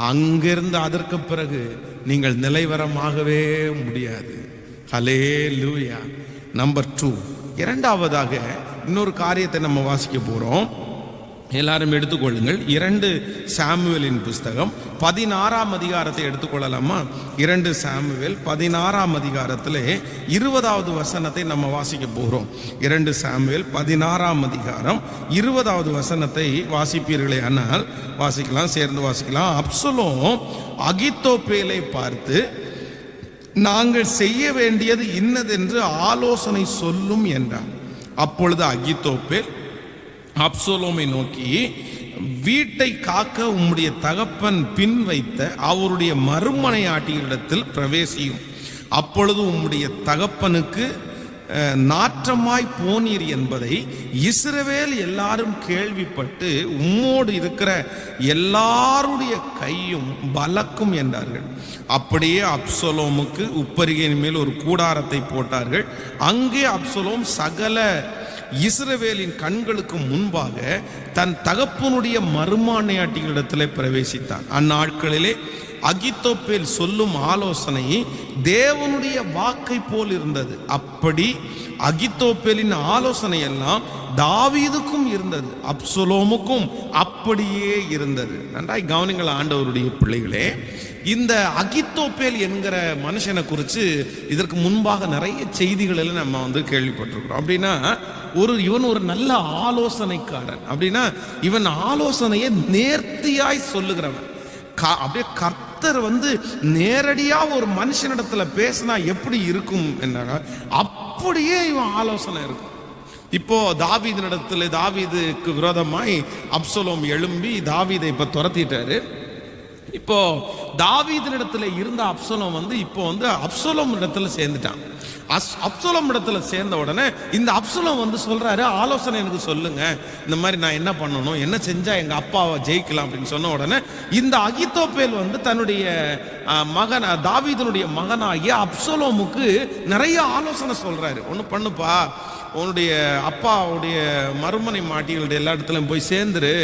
அங்கிருந்து அதற்கு பிறகு நீங்கள் நிலைவரமாகவே முடியாது. ஹல்லேலூயா. நம்பர் 2, இரண்டாவதாக இன்னொரு காரியத்தை நம்ம வாசிக்க போறோம். எல்லாரும் எடுத்துக்கொள்ளுங்கள். 2 சாமுவேலின் புஸ்தகம் 16ஆம் அதிகாரத்தை எடுத்துக்கொள்ளலாமா? 2 சாமுவேல் 16ஆம் அதிகாரத்திலே 20வது வசனத்தை நம்ம வாசிக்க போகிறோம். 2 சாமுவேல் 16ஆம் அதிகாரம் 20வது வசனத்தை வாசிப்பீர்களே ஆனால் வாசிக்கலாம், சேர்ந்து வாசிக்கலாம். அப்சலோம் அகித்தோப்பேலை பார்த்து, நாங்கள் செய்ய வேண்டியது இன்னதென்று ஆலோசனை சொல்லும் என்றார். அப்பொழுது அகித்தோப்பேல் அப்சலோமை நோக்கி, வீட்டை காக்க உம்முடைய தகப்பன் பின் வைத்த அவருடைய மறுமனையாட்டிகளிடத்தில் பிரவேசியும். அப்பொழுது உம்முடைய தகப்பனுக்கு நாற்றமாய் போனீர் என்பதை இஸ்ரவேல் எல்லாரும் கேள்விப்பட்டு உம்மோடு இருக்கிற எல்லாருடைய கையும் பலக்கும் என்றார்கள். அப்படியே அப்சலோமுக்கு உப்பரிகையின் மேல் ஒரு கூடாரத்தை போட்டார்கள். அங்கே அப்சலோம் சகல இஸ்ரவேலின் கண்களுக்கு முன்பாக தன் தகப்பனுடைய மறுமனையாட்டிகளிடத்தில் பிரவேசித்தான். அந்நாட்களிலே அகித்தோப்பேல் சொல்லும் ஆலோசனை தேவனுடைய வாக்கை போல் இருந்தது. அப்படி அகித்தோப்பேலின் ஆலோசனை எல்லாம் தாவீதுக்கும் இருந்தது, அப்சலோமுக்கும் அப்படியே இருந்தது. நன்றாய் கவனிங்கள் ஆண்டவருடைய பிள்ளைகளே. இந்த அகித்தோப்பேல் என்கிற மனுஷனை குறித்து இதற்கு முன்பாக நிறைய செய்திகளில் நம்ம கேள்விப்பட்டிருக்கிறோம். அப்படின்னா இவன் ஒரு நல்ல ஆலோசனைக்காரன். அப்படின்னா இவன் ஆலோசனையை நேர்த்தியாய் சொல்லுகிறவன். அப்படியே கர்த்தர் நேரடியா ஒரு மனுஷனிடத்துல பேசினா எப்படி இருக்கும் என்றாங்க, அப்படியே இவன் ஆலோசனை இருக்கும். இப்போ தாவீதுக்கு விரோதமாய் அப்சலோம் எழும்பி தாவீதை இப்ப துரத்திட்டாரு. இப்போ தாவீதினிடத்துல இருந்த அப்சலோம் இப்போ அப்சலோம் இடத்துல சேர்ந்துட்டான். அப்சலோம் இடத்துல சேர்ந்த உடனே இந்த அப்சலோம் சொல்றாரு, ஆலோசனை எனக்கு சொல்லுங்க, இந்த மாதிரி நான் என்ன பண்ணணும், என்ன செஞ்சா எங்க அப்பாவை ஜெயிக்கலாம் அப்படின்னு சொன்ன உடனே இந்த அகித்தோப்பேல் தன்னுடைய மகன் தாவீதினுடைய மகனாகிய அப்சலோமுக்கு நிறைய ஆலோசனை சொல்றாரு. ஒன்று பண்ணுப்பா, உன்னுடைய அப்பாவுடைய மறுமனை மாட்டிகளுடைய எல்லா இடத்துலையும் போய் சேர்ந்துரு,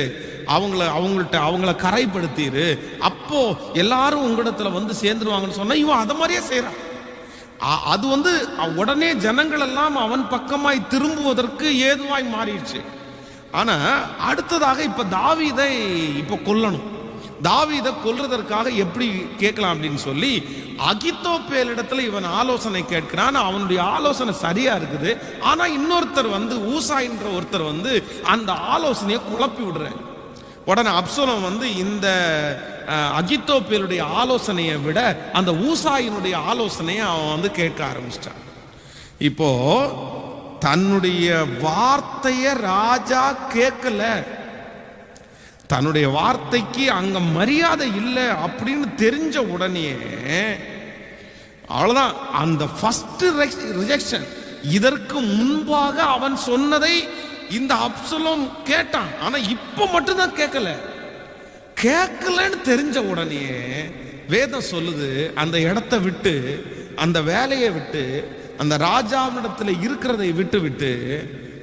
அவங்கள கரைப்படுத்திரு, அப்போ எல்லாரும் உங்களிடத்துல சேர்ந்துருவாங்கன்னு சொன்னா இவன் அதை மாதிரியே செய்யறான். அது வந்து உடனே ஜனங்கள் எல்லாம் அவன் பக்கமாய் திரும்புவதற்கு ஏதுவாய் மாறிடுச்சு. ஆனா அடுத்ததாக இப்ப தாவீதை இப்ப கொல்லணும். தாவீதை கொல்றதற்காக எப்படி கேட்கலாம் அப்படின்னு சொல்லி அகித்தோப்பேலிடத்துல இவன் ஆலோசனை கேட்கிறான். அவனுடைய ஆலோசனை சரியா இருக்குது. ஆனா இன்னொருத்தர் வந்து ஊசாயின்ற ஒருத்தர் வந்து அந்த ஆலோசனையை குழப்பி விடுறார். உடனே அப்சலோம் வந்து இந்த அகித்தோப்பேலுடைய ஆலோசனையை விட அந்த ஊசாயினுடைய ஆலோசனையை அவன் வந்து கேட்க ஆரம்பிச்சிட்டான். இப்போ தன்னுடைய வார்த்தைய ராஜா கேட்கல, தன்னுடைய வார்த்தைக்கு அங்க மரியாதை இல்லை அப்படின்னு தெரிஞ்ச உடனே அவ்வளவுதான், அந்த ஃபர்ஸ்ட் ரிஜெக்ஷன். இதற்கு முன்பாக அவன் சொன்னதை இந்த அப்சலோம் கேட்டான். ஆனா இப்ப மட்டும்தான் கேட்கலன்னு தெரிஞ்ச உடனே வேதம் சொல்லுது, அந்த இடத்தை விட்டு, அந்த வேலையை விட்டு, அந்த ராஜாவிடத்துல இருக்கிறதை விட்டு விட்டு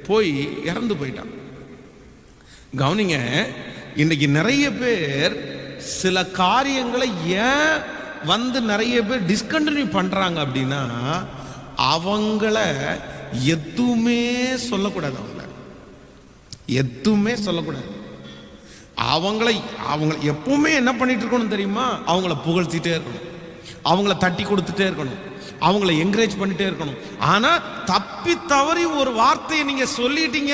போய் இறந்து போயிட்டான். கவனிங்க, இன்னைக்கு நிறைய பேர் சில காரியங்களை ஏன் வந்து நிறைய பேர் டிஸ்கண்டினியூ பண்றாங்க அப்படின்னா, அவங்கள எதுவுமே சொல்லக்கூடாது. எதுவுமே சொல்லக்கூடாது. அவங்க எப்பவுமே என்ன பண்ணிட்டு இருக்கணும் தெரியுமா? அவங்கள புகழ்த்திட்டே இருக்கணும், அவங்கள தட்டி கொடுத்துட்டே இருக்கணும், அவங்கள என்கரேஜ் பண்ணிட்டே இருக்கணும். ஆனா தப்பி தவறி ஒரு வார்த்தையை நீங்க சொல்லிட்டீங்க,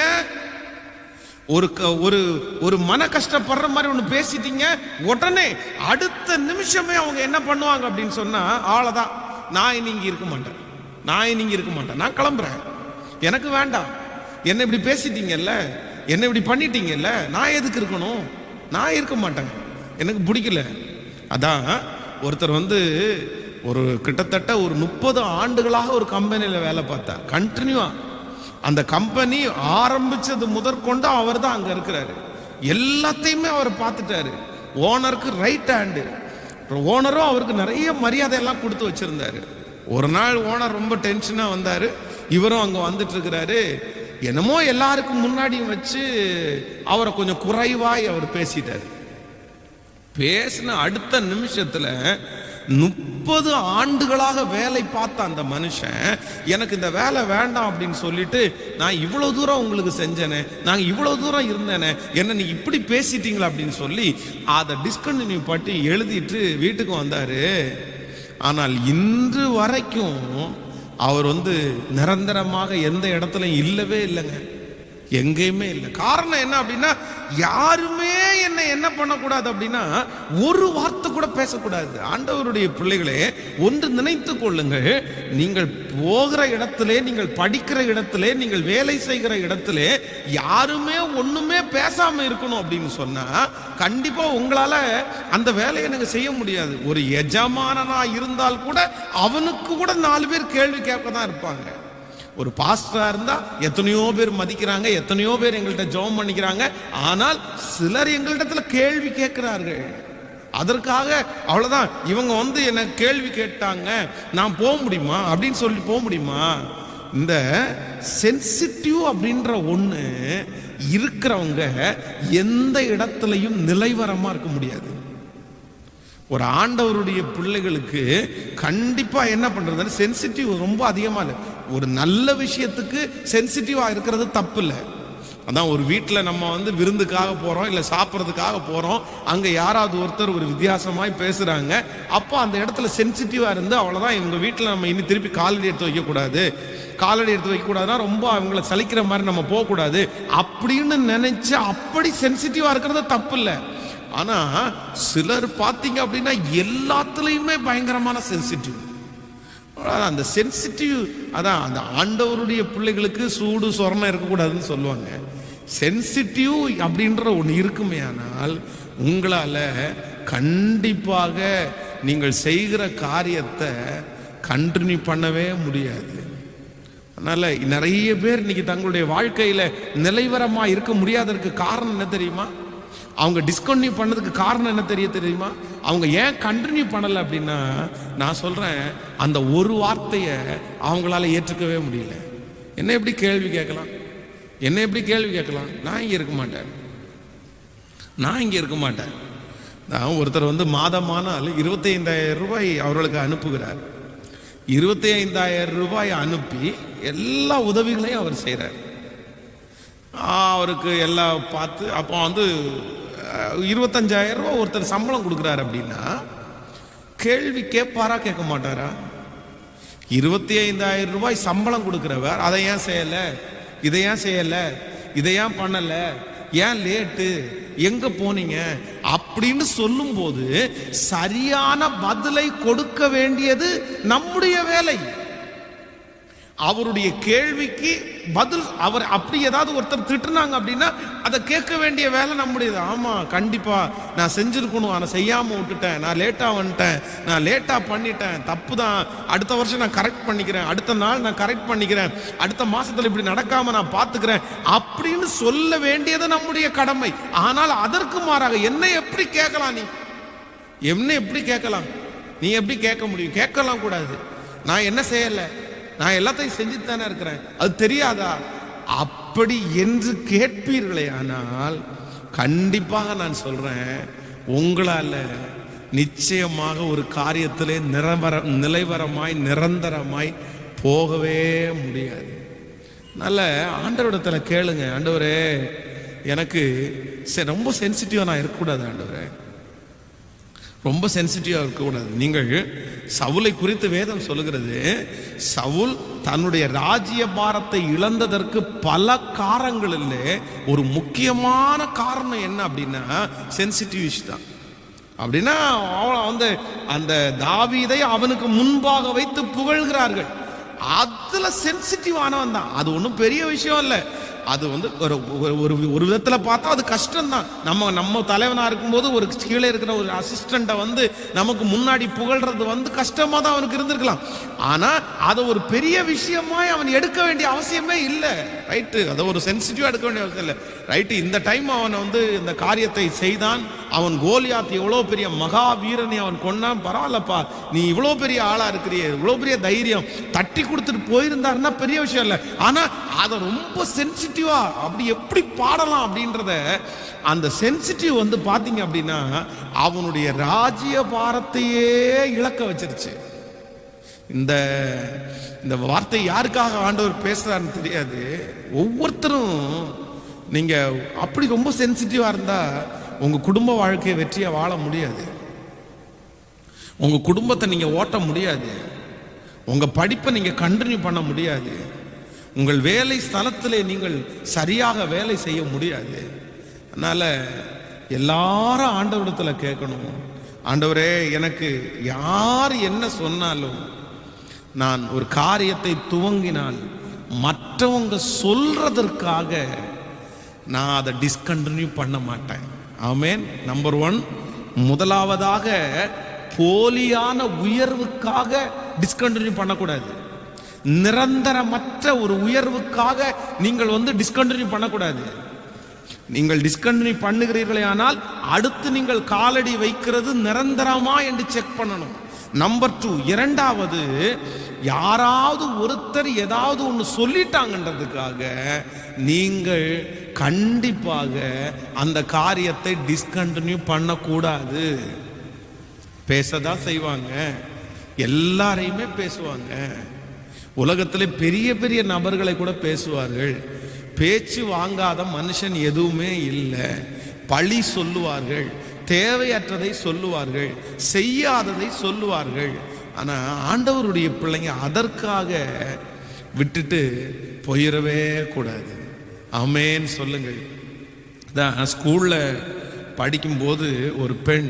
ஒரு மன கஷ்டப்படுற மாதிரி ஒன்று பேசிட்டீங்க, உடனே அடுத்த நிமிஷமே அவங்க என்ன பண்ணுவாங்க அப்படின்னு சொன்னா, அவ்வளோதான், நான் நீங்க இருக்க மாட்டேன், நான் கிளம்புறேன், எனக்கு வேண்டாம், என்ன இப்படி பேசிட்டீங்கல்ல, என்ன இப்படி பண்ணிட்டீங்கல்ல, நான் எதுக்கு இருக்கணும், நான் இருக்க மாட்டேன், எனக்கு பிடிக்கல. அதான் ஒருத்தர் வந்து ஒரு கிட்டத்தட்ட ஒரு 30 ஆண்டுகளாக ஒரு கம்பெனியில் வேலை பார்த்தார். கண்டினியூவா அந்த கம்பெனி ஆரம்பிச்சது முதற்கொண்டு அவர் தான் அங்க இருக்கிறாரு. எல்லாத்தையுமே அவர் பார்த்துட்டாரு. ஓனருக்கு ரைட் ஹேண்டு. ஓனரும் அவருக்கு நிறைய மரியாதை எல்லாம் கொடுத்து வச்சிருந்தாரு. ஒரு நாள் ஓனர் ரொம்ப டென்ஷனா வந்தாரு. இவரும் அங்க வந்துட்டு இருக்கிறாரு. என்னமோ எல்லாருக்கும் முன்னாடியும் வச்சு அவரை கொஞ்சம் குறைவாய் அவர் பேசிட்டாரு. பேசின அடுத்த நிமிஷத்துல 30 ஆண்டுகளாக வேலை பார்த்த அந்த மனுஷன், எனக்கு இந்த வேலை வேண்டாம் அப்படின்னு சொல்லிட்டு, நான் இவ்வளவு தூரம் உங்களுக்கு செஞ்சேனே, நான் இவ்வளவு தூரம் இருந்தேனே, என்ன நீ இப்படி பேசிட்டீங்களா அப்படின்னு சொல்லி அதை டிஸ்கண்டினியூ பண்ணி எழுதிட்டு வீட்டுக்கு வந்தாரு. ஆனால் இன்று வரைக்கும் அவர் வந்து நிரந்தரமாக எந்த இடத்துலையும் இல்லவே இல்லைங்க, எங்கேயுமே இல்லை. காரணம் என்ன அப்படின்னா, யாருமே என்ன பண்ணக்கூடாது அப்படின்னா, ஒரு வார்த்தை கூட பேசக்கூடாது. ஆண்டவருடைய பிள்ளைகளே, ஒன்று நினைத்து கொள்ளுங்கள், நீங்கள் போகிற இடத்திலே, நீங்கள் படிக்கிற இடத்திலே, நீங்கள் வேலை செய்கிற இடத்திலே யாருமே ஒண்ணுமே பேசாம இருக்கணும் அப்படின்னு சொன்னா கண்டிப்பா உங்களால அந்த வேலையை எனக்கு செய்ய முடியாது. ஒரு எஜமானனா இருந்தால் கூட அவனுக்கு கூட 4 பேர் கேள்வி கேட்க தான் இருப்பாங்க. ஒரு பாஸ்டரா இருந்தா எத்தனையோ பேர் மதிக்கிறாங்க, எத்தனையோ பேர் எங்கள்கிட்ட ஜெபம் பண்ணிக்கிறாங்க. ஆனால் சிலர் எங்களிடத்துல கேள்வி கேட்கிறார்கள். அதற்காக அவ்வளவுதான், இவங்க வந்து என்ன கேள்வி கேட்டாங்க, நான் போக முடியுமா அப்படின்னு சொல்லி போக முடியுமா? இந்த சென்சிட்டிவ் அப்படின்ற ஒண்ணு இருக்கிறவங்க எந்த இடத்துலையும் நிலைவரமா இருக்க முடியாது. ஒரு ஆண்டவருடைய பிள்ளைகளுக்கு கண்டிப்பா என்ன பண்றது, சென்சிட்டிவ் ரொம்ப அதிகமா இல்லை. ஒரு நல்ல விஷயத்துக்கு சென்சிட்டிவா இருக்கிறது தப்பு இல்லை. அதான் ஒரு வீட்டில் நம்ம வந்து விருந்துக்காக போறோம், இல்லை சாப்பிட்றதுக்காக போறோம், அங்க யாராவது ஒருத்தர் ஒரு வித்தியாசமாய் பேசுறாங்க, அப்போ அந்த இடத்துல சென்சிட்டிவா இருந்து அவ்வளவுதான், இவங்க வீட்டில் நம்ம இனி திருப்பி காலடி எடுத்து வைக்கக்கூடாது, காலடி எடுத்து வைக்கக்கூடாதுன்னா ரொம்ப அவங்கள சலிக்கிற மாதிரி நம்ம போகக்கூடாது அப்படின்னு நினைச்சு அப்படி சென்சிட்டிவா இருக்கிறது தப்பு இல்லை. ஆனா சிலர் பார்த்தீங்க அப்படின்னா எல்லாத்துலயுமே பயங்கரமான சென்சிட்டிவ். அந்த சென்சிட்டிவ் அதான் அந்த ஆண்டவருடைய பிள்ளைகளுக்கு சூடு சொரணம் இருக்கக்கூடாதுன்னு சொல்லுவாங்க. சென்சிட்டிவ் அப்படின்ற ஒன்று இருக்குமே, ஆனால் உங்களால கண்டிப்பாக நீங்கள் செய்கிற காரியத்தை கண்டினியூ பண்ணவே முடியாது. அதனால நிறைய பேர் இன்னைக்கு தங்களுடைய வாழ்க்கையில நிலைவரமா இருக்க முடியாததுக்கு காரணம் என்ன தெரியுமா? அவங்க டிஸ்கண்டினியூ பண்ணதுக்கு காரணம் என்ன தெரியுமா? அவங்க ஏன் கண்டினியூ பண்ணலை அப்படின்னா, நான் சொல்றேன், அந்த ஒரு வார்த்தையை அவங்களால ஏற்றுக்கவே முடியல. என்ன எப்படி கேள்வி கேட்கலாம், நான் இங்கே இருக்க மாட்டேன். நான் ஒருத்தர் வந்து மாதமானால் 25,000 ரூபாய் அவர்களுக்கு அனுப்புகிறார். 25,000 ரூபாய் அனுப்பி எல்லா உதவிகளையும் அவர் செய்கிறார். அவருக்கு எல்லாம் பார்த்து அப்போ வந்து 25,000 ரூபா ஒருத்தர் சம்பளம் கொடுக்குறாரு அப்படின்னா கேள்வி கேட்பாரா கேட்க மாட்டாரா? 25,000 ரூபாய் சம்பளம் கொடுக்குறவர் அதை ஏன் செய்யலை, இதை ஏன் செய்யலை, இதை ஏன் பண்ணலை, ஏன் லேட்டு, எங்க போனீங்க அப்படின்னு சொல்லும்போது சரியான பதிலை கொடுக்க வேண்டியது நம்முடைய வேலை. அவருடைய கேள்விக்கு பதில் அவர் அப்படி ஏதாவது ஒருத்தர் திட்டுனாங்க அப்படின்னா அதை கேட்க வேண்டிய வேலை நம்முடையது. ஆமா கண்டிப்பா நான் செஞ்சிருக்கணும், ஆனால் செய்யாம விட்டுட்டேன், நான் லேட்டா வந்துட்டேன், நான் லேட்டா பண்ணிட்டேன், தப்பு தான், அடுத்த வருஷம் நான் கரெக்ட் பண்ணிக்கிறேன், அடுத்த நாள் நான் கரெக்ட் பண்ணிக்கிறேன், அடுத்த மாசத்துல இப்படி நடக்காம நான் பார்த்துக்கிறேன் அப்படின்னு சொல்ல வேண்டியது நம்முடைய கடமை. ஆனால் அதற்கு மாறாக என்னை எப்படி கேட்கலாம், என்ன எப்படி கேட்கலாம், நீ எப்படி கேட்க முடியும்? கேட்கலாம் கூடாது. நான் என்ன செய்யலை, நான் எல்லாத்தையும் செஞ்சுட்டு தானே இருக்கிறேன், அது தெரியாதா அப்படி என்று கேட்பீர்களே ஆனால் கண்டிப்பாக நான் சொல்றேன், உங்களால நிச்சயமாக ஒரு காரியத்திலே நிலைவரமாய் நிரந்தரமாய் போகவே முடியாது. நல்ல ஆண்டவரிடத்துல கேளுங்க, ஆண்டவரே எனக்கு ரொம்ப சென்சிட்டிவா நான் இருக்கக்கூடாது, ஆண்டவரே ரொம்ப சென்சிட்டிவா இருக்கக்கூடாது. நீங்கள் சவுலை குறித்து வேதம் சொல்லுகிறது, சவுல் தன்னுடைய ராஜ்ய பாரத்தை இழந்ததற்கு பல காரணங்களில் ஒரு முக்கியமான காரணம் என்ன அப்படின்னா சென்சிட்டிவ் தான். அப்படின்னா வந்து அந்த தாவீதை அவனுக்கு முன்பாக வைத்து புகழ்கிறார்கள், அதுல சென்சிட்டிவ் ஆனவன் தான். அது ஒன்றும் பெரிய விஷயம் இல்லை, அது வந்து ஒரு விதத்துல பார்த்தா அது கஷ்டம் தான். நம்ம தலைவனா இருக்கும்போது ஒரு கீழே இருக்கிற ஒரு அசிஸ்டண்ட்டை வந்து நமக்கு முன்னாடி புகழ்றது வந்து கஷ்டமா தான் அவனுக்கு இருந்திருக்கலாம். ஆனா அதை ஒரு பெரிய விஷயமா அவன் எடுக்க வேண்டிய அவசியமே இல்லை, ரைட்டு? அதை ஒரு சென்சிட்டிவா எடுக்க வேண்டிய அவசியம் இல்லை, ரைட்டு? இந்த டைம் அவன் வந்து இந்த காரியத்தை செய்தான், அவன் கோலியாத் எவ்வளோ பெரிய மகா வீரனை அவன் கொண்டான், பரவாயில்லப்பா, நீ இவ்வளோ பெரிய ஆளா இருக்கிறிய, இவ்வளோ பெரிய தைரியம், தட்டி கொடுத்துட்டு போயிருந்தாருன்னா பெரிய விஷயம் இல்லை. ஆனா அதை ரொம்ப சென்சிட்டிவா அப்படி எப்படி பாடலாம் அப்படின்றத, அந்த சென்சிட்டிவ் வந்து பாத்தீங்க அப்படின்னா அவனுடைய ராஜ்ய பாரத்தையே இழக்க வச்சிருச்சு. இந்த வார்த்தை யாருக்காக ஆண்டவர் பேசுறாருன்னு தெரியாது. ஒவ்வொருத்தரும் நீங்க அப்படி ரொம்ப சென்சிட்டிவா இருந்தா உங்க குடும்ப வாழ்க்கையை வெற்றியா வாழ முடியாது, உங்க குடும்பத்தை நீங்க ஓட்ட முடியாது, உங்க படிப்பை நீங்க கண்டினியூ பண்ண முடியாது, உங்கள் வேலை ஸ்தலத்திலே நீங்கள் சரியாக வேலை செய்ய முடியாது. அதனால எல்லாரும் ஆண்டவரிடத்துல கேட்கணும், ஆண்டவரே எனக்கு யார் என்ன சொன்னாலும் நான் ஒரு காரியத்தை துவங்கினால் மற்றவங்க சொல்றதற்காக நான் அதை டிஸ்கண்டினியூ பண்ண மாட்டேன். ஆமென். நம்பர் 1, முதலாவதாக போலியான உயர்வுக்காக டிஸ்கண்டினியூ பண்ணக்கூடாது. நிரந்தரமற்ற ஒரு உயர்வுக்காக நீங்கள் வந்து டிஸ்கண்டினியூ பண்ணக்கூடாது. நீங்கள் டிஸ்கண்டினியூ பண்ணுகிறீர்களே ஆனால் அடுத்து நீங்கள் காலடி வைக்கிறது நிரந்தரமா என்று செக் பண்ணணும். நம்பர் 2, இரண்டாவது, யாராவது ஒருத்தர் ஏதாவது ஒன்று சொல்லிட்டாங்கன்றதுக்காக நீங்கள் கண்டிப்பாக அந்த காரியத்தை டிஸ்கண்டினியூ பண்ணக்கூடாது. பேசதான் செய்வாங்க, எல்லாரையுமே பேசுவாங்க, உலகத்திலே பெரிய பெரிய நபர்களை கூட பேசுவார்கள். பேச்சு வாங்காத மனுஷன் எதுவுமே இல்லை. பழி சொல்லுவார்கள், தேவையற்றதை சொல்லுவார்கள், செய்யாததை சொல்லுவார்கள். ஆனா ஆண்டவருடைய பிள்ளைங்க அதற்காக விட்டுட்டு போயிடவே கூடாது. ஆமென் சொல்லுங்கள். ஸ்கூல்ல படிக்கும்போது ஒரு பெண்,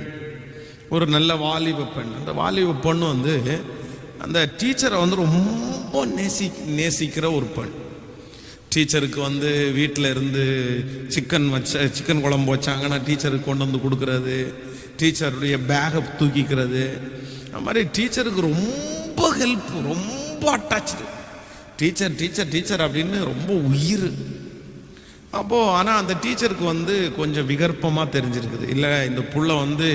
ஒரு நல்ல வாலிப பெண், அந்த வாலிப பொண்ணு வந்து அந்த டீச்சரை வந்து ரொம்ப நேசிக்கிற ஒரு பெண். டீச்சருக்கு வந்து வீட்டில் இருந்து சிக்கன் குழம்பு வச்சாங்கன்னா டீச்சருக்கு கொண்டு வந்து கொடுக்கறது, டீச்சருடைய பேகை தூக்கிக்கிறது, அது மாதிரி டீச்சருக்கு ரொம்ப ஹெல்ப், ரொம்ப அட்டாச்சு. டீச்சர் டீச்சர் டீச்சர் அப்படின்னு ரொம்ப உயிர். அப்போது ஆனால் அந்த டீச்சருக்கு வந்து கொஞ்சம் விகற்பமாக தெரிஞ்சிருக்குது. இல்லை இந்த புள்ள வந்து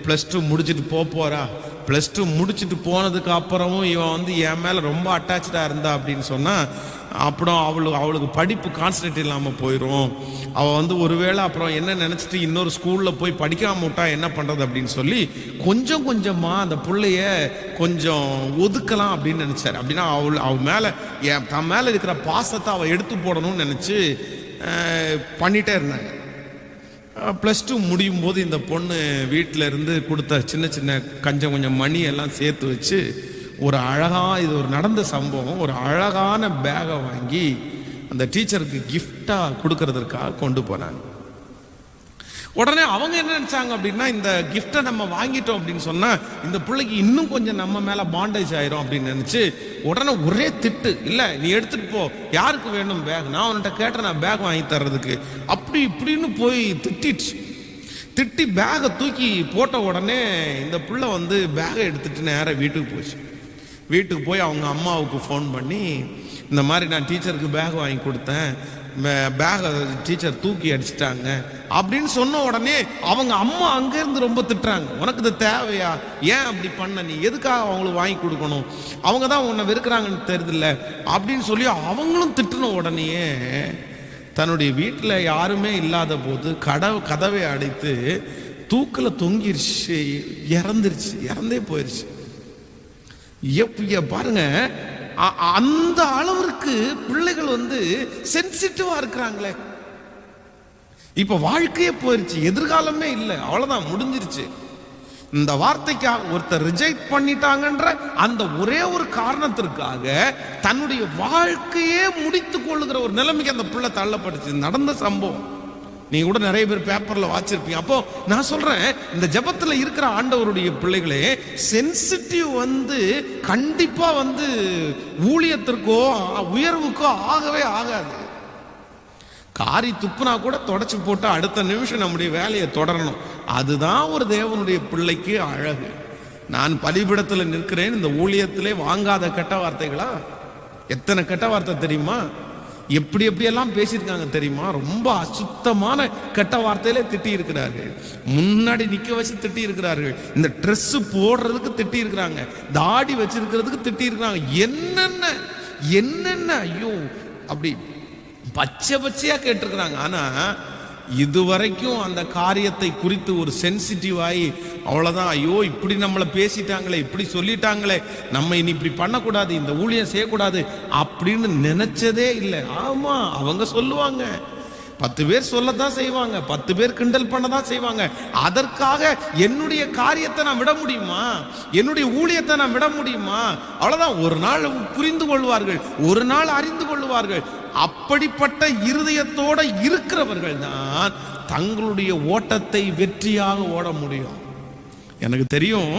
+2 முடிச்சுட்டு போகிறா, +2 முடிச்சுட்டு போனதுக்கு அப்புறமும் இவன் வந்து என் மேலே ரொம்ப அட்டாச்சாக இருந்தா அப்படின்னு சொன்னால் அப்புறம் அவளுக்கு படிப்பு கான்சன்ட்ரேட் இல்லாமல் போயிடும். அவள் வந்து ஒருவேளை அப்புறம் என்ன நினச்சிட்டு இன்னொரு ஸ்கூலில் போய் படிக்காம விட்டா என்ன பண்ணுறது அப்படின்னு சொல்லி கொஞ்சம் கொஞ்சமாக அந்த பிள்ளைய கொஞ்சம் ஒதுக்கலாம் அப்படின்னு நினச்சார். அப்படின்னா அவள் மேலே தன் மேலே இருக்கிற பாசத்தை அவள் எடுத்து போடணும்னு நினச்சி பண்ணிகிட்டே இருந்தாங்க. +2 முடியும் போது இந்த பொண்ணு வீட்டில் இருந்து கொடுத்த சின்ன சின்ன கொஞ்சம் மணி எல்லாம் சேர்த்து வச்சு இது ஒரு நடந்த சம்பவம், ஒரு அழகான பேகை வாங்கி அந்த டீச்சருக்கு கிஃப்டாக கொடுக்கறதுக்காக கொண்டு போனாங்க. உடனே அவங்க என்ன நினைச்சாங்க அப்படின்னா, இந்த கிஃப்டை நம்ம வாங்கிட்டோம் அப்படின்னு சொன்னா இந்த பிள்ளைக்கு இன்னும் கொஞ்சம் நம்ம மேல பாண்டேஜ் ஆயிரும் அப்படின்னு நினைச்சு உடனே ஒரே திட்டு. இல்லை நீ எடுத்துட்டு போ, யாருக்கு வேணும் பேக், நான் அவன்கிட்ட கேட்டேன் நான் பேக் வாங்கி தர்றதுக்கு, அப்படி இப்படின்னு போய் திட்டி பேகை தூக்கி போட்ட உடனே இந்த பிள்ளை வந்து பேகை எடுத்துட்டு நேராக வீட்டுக்கு போச்சு. வீட்டுக்கு போய் அவங்க அம்மாவுக்கு ஃபோன் பண்ணி, இந்த மாதிரி நான் டீச்சருக்கு பேக் வாங்கி கொடுத்தேன், பேகை டீச்சர் தூக்கி அடிச்சிட்டாங்க அப்படின்னு சொன்ன உடனே அவங்க அம்மா அங்கேருந்து ரொம்ப திட்டுறாங்க. உனக்கு இது தேவையா, ஏன் அப்படி பண்ண, நீ எதுக்காக அவங்களுக்கு வாங்கி கொடுக்கணும், அவங்க தான் உன்னை வெறுக்கிறாங்கன்னு தெரியுதில்ல அப்படின்னு சொல்லி அவங்களும் திட்டுன உடனேயே தன்னுடைய வீட்டில் யாருமே இல்லாத போது கதவை அடைத்து தூக்கில் தொங்கிருச்சு, இறந்தே போயிடுச்சு. பாருங்க, அந்த அளவிற்கு பிள்ளைகள் வந்து சென்சிட்டிவா இருக்கிறாங்களே. இப்ப வாழ்க்கையே போயிருச்சு, எதிர்காலமே இல்லை, அவ்வளவுதான், முடிஞ்சிருச்சு. இந்த வார்த்தைக்காக ஒருத்தர் ரிஜெக்ட் பண்ணிட்டாங்கன்ற அந்த ஒரே ஒரு காரணத்திற்காக தன்னுடைய வாழ்க்கையே முடித்துக் கொள்ளுகிற ஒரு நிலைமைக்கு அந்த பிள்ளை தள்ளப்பட்டுச்சு. நடந்த சம்பவம் நீங்க கூட நிறைய பேர் பேப்பர்ல வாசிச்சிருப்பீங்க. அப்போ நான் சொல்றேன், இந்த ஜெபத்துல இருக்கிற ஆண்டவருடைய பிள்ளைகளே, சென்சிட்டிவ் வந்து கண்டிப்பா வந்து ஊழியத்திற்கோ உயர்வுக்கோ ஆகவே ஆகாது. காரி துப்புனா கூட தொடச்சு போட்டு அடுத்த நிமிஷம் நம்முடைய வேலையை தொடரணும். அதுதான் ஒரு தேவனுடைய பிள்ளைக்கு அழகு. நான் பலிபீடத்தில் நிற்கிறேன், இந்த ஊழியத்திலே வாங்காத கெட்ட வார்த்தைகளா? எத்தனை கெட்ட வார்த்தை தெரியுமா? எப்படியெல்லாம் பேசியிருக்காங்க தெரியுமா? ரொம்ப அசுத்தமான கெட்ட வார்த்தையிலே திட்டி இருக்கிறார்கள். முன்னாடி நிக்க வச்சு திட்டி இருக்கிறார்கள். இந்த ட்ரெஸ் போடுறதுக்கு திட்டி இருக்கிறாங்க, தாடி வச்சிருக்கிறதுக்கு திட்டி இருக்கிறாங்க, என்னென்ன ஐயோ அப்படி பச்சையா கேட்டிருக்கிறாங்க. ஆனா இதுவரைக்கும் அந்த காரியத்தை குறித்து ஒரு சென்சிட்டிவ் ஆகி அவ்வளவுதான், ஐயோ இப்படி நம்மளை பேசிட்டாங்களே, இப்படி சொல்லிட்டாங்களே, நம்ம இனி இப்படி பண்ணக்கூடாது, இந்த ஊழியம் செய்யக்கூடாது அப்படின்னு நினைச்சதே இல்லை. ஆமா, அவங்க சொல்லுவாங்க, 10 பேர் சொல்லத்தான் செய்வாங்க, 10 பேர் கிண்டல் பண்ணதான் செய்வாங்க. அதற்காக என்னுடைய காரியத்தை நான் விட முடியுமா? என்னுடைய ஊழியத்தை நான் விட முடியுமா? அவ்வளவுதான். ஒரு நாள் புரிந்து கொள்வார்கள், ஒரு நாள் அறிந்து கொள்வார்கள். அப்படிப்பட்ட இருதயத்தோட இருக்கிறவர்கள் தான் தங்களுடைய ஓட்டத்தை வெற்றியாக ஓட முடியும். எனக்கு தெரியும்,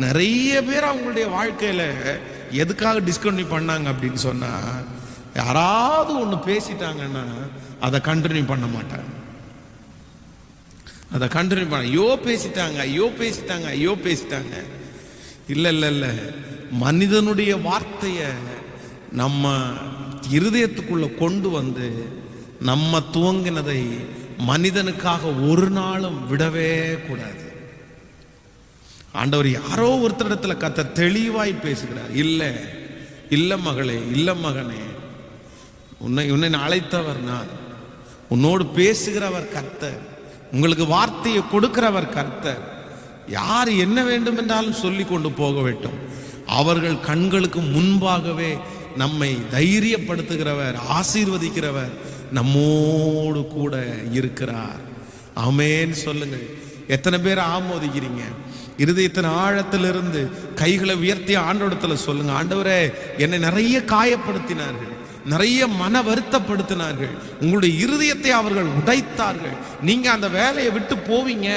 நிறைய பேர் அவங்களுடைய வாழ்க்கையில எதுக்காக டிஸ்கண்டினியூ பண்ணாங்க அப்படின்னு சொன்னா, யாராவது ஒன்று பேசிட்டாங்கன்னா அதை கண்டினியூ பண்ண மாட்டாங்க. அதை கண்டினியூ பண்ண, ஐயோ பேசிட்டாங்க. இல்லை, மனிதனுடைய வார்த்தையை நம்ம இருதயத்துக்குள்ள கொண்டு வந்து நம்ம துவங்கினதை மனிதனுக்காக ஒரு நாளும் விடவே கூடாது. ஆண்டவர் யாரோ ஒருத்தரிடத்துல கத்த தெளிவாய் பேசுகிறார். இல்ல மகளே, இல்ல மகனே, உன்னை அழைத்தவர் நான், உன்னோடு பேசுகிறவர் கர்த்தர், உங்களுக்கு வார்த்தையை கொடுக்கிறவர் கர்த்தர். யார் என்ன வேண்டும் என்றாலும் சொல்லி கொண்டு போக வேண்டும். அவர்கள் கண்களுக்கு முன்பாகவே நம்மை தைரியப்படுத்துகிறவர், ஆசீர்வதிக்கிறவர் நம்மோடு கூட இருக்கிறார். ஆமென் சொல்லுங்கள். எத்தனை பேர் ஆமோதிக்கிறீங்க? இருதயத்தின் ஆழத்திலிருந்து கைகளை உயர்த்தி ஆண்டவரிடத்துல சொல்லுங்க, ஆண்டவரே என்னை நிறைய காயப்படுத்தினார்கள், நிறைய மன வருத்தப்படுத்தினார்கள், உங்களுடைய இருதயத்தை அவர்கள் உடைத்தார்கள், நீங்க அந்த வேலையை விட்டு போவீங்க,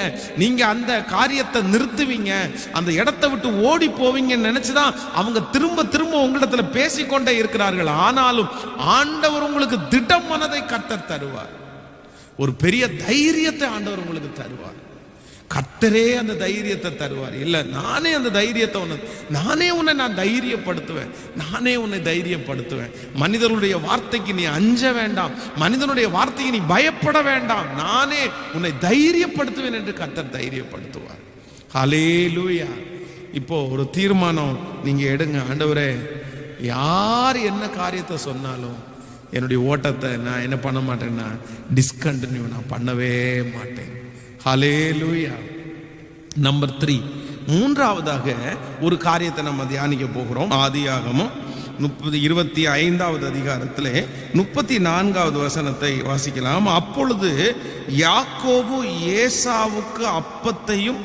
நீங்க அந்த காரியத்தை நிறுத்துவீங்க, அந்த இடத்தை விட்டு ஓடி போவீங்கன்னு நினைச்சுதான் அவங்க திரும்ப உங்களிடத்துல பேசிக்கொண்டே இருக்கிறார்கள். ஆனாலும் ஆண்டவர் உங்களுக்கு திட மனதை கர்த்தர் தருவார், ஒரு பெரிய தைரியத்தை ஆண்டவர் உங்களுக்கு தருவார். கர்த்தரே அந்த தைரியத்தை தருவார். இல்லை, நானே அந்த தைரியத்தை நானே உன்னை நான் தைரியப்படுத்துவேன், நானே உன்னை தைரியப்படுத்துவேன். மனிதனுடைய வார்த்தைக்கு நீ அஞ்ச வேண்டாம், மனிதனுடைய வார்த்தைக்கு நீ பயப்பட வேண்டாம், நானே உன்னை தைரியப்படுத்துவேன் என்று கர்த்தர் தைரியப்படுத்துவார். ஹல்லேலூயா. இப்போ ஒரு தீர்மானம் நீங்க எடுங்க. ஆண்டவரே, யார் என்ன காரியத்தை சொன்னாலும் என்னுடைய ஓட்டத்தை நான் என்ன பண்ண மாட்டேன்னா டிஸ்கண்டினியூ நான் பண்ணவே மாட்டேன். ஹல்லேலூயா. நம்பர் 3, மூன்றாவதாக ஒரு காரியத்தை நம்ம தியானிக்க போகிறோம். ஆதியாகமம் 25வது அதிகாரத்திலே 34வது வசனத்தை வாசிக்கலாம். அப்பொழுது யாக்கோபு ஏசாவுக்கு அப்பத்தையும்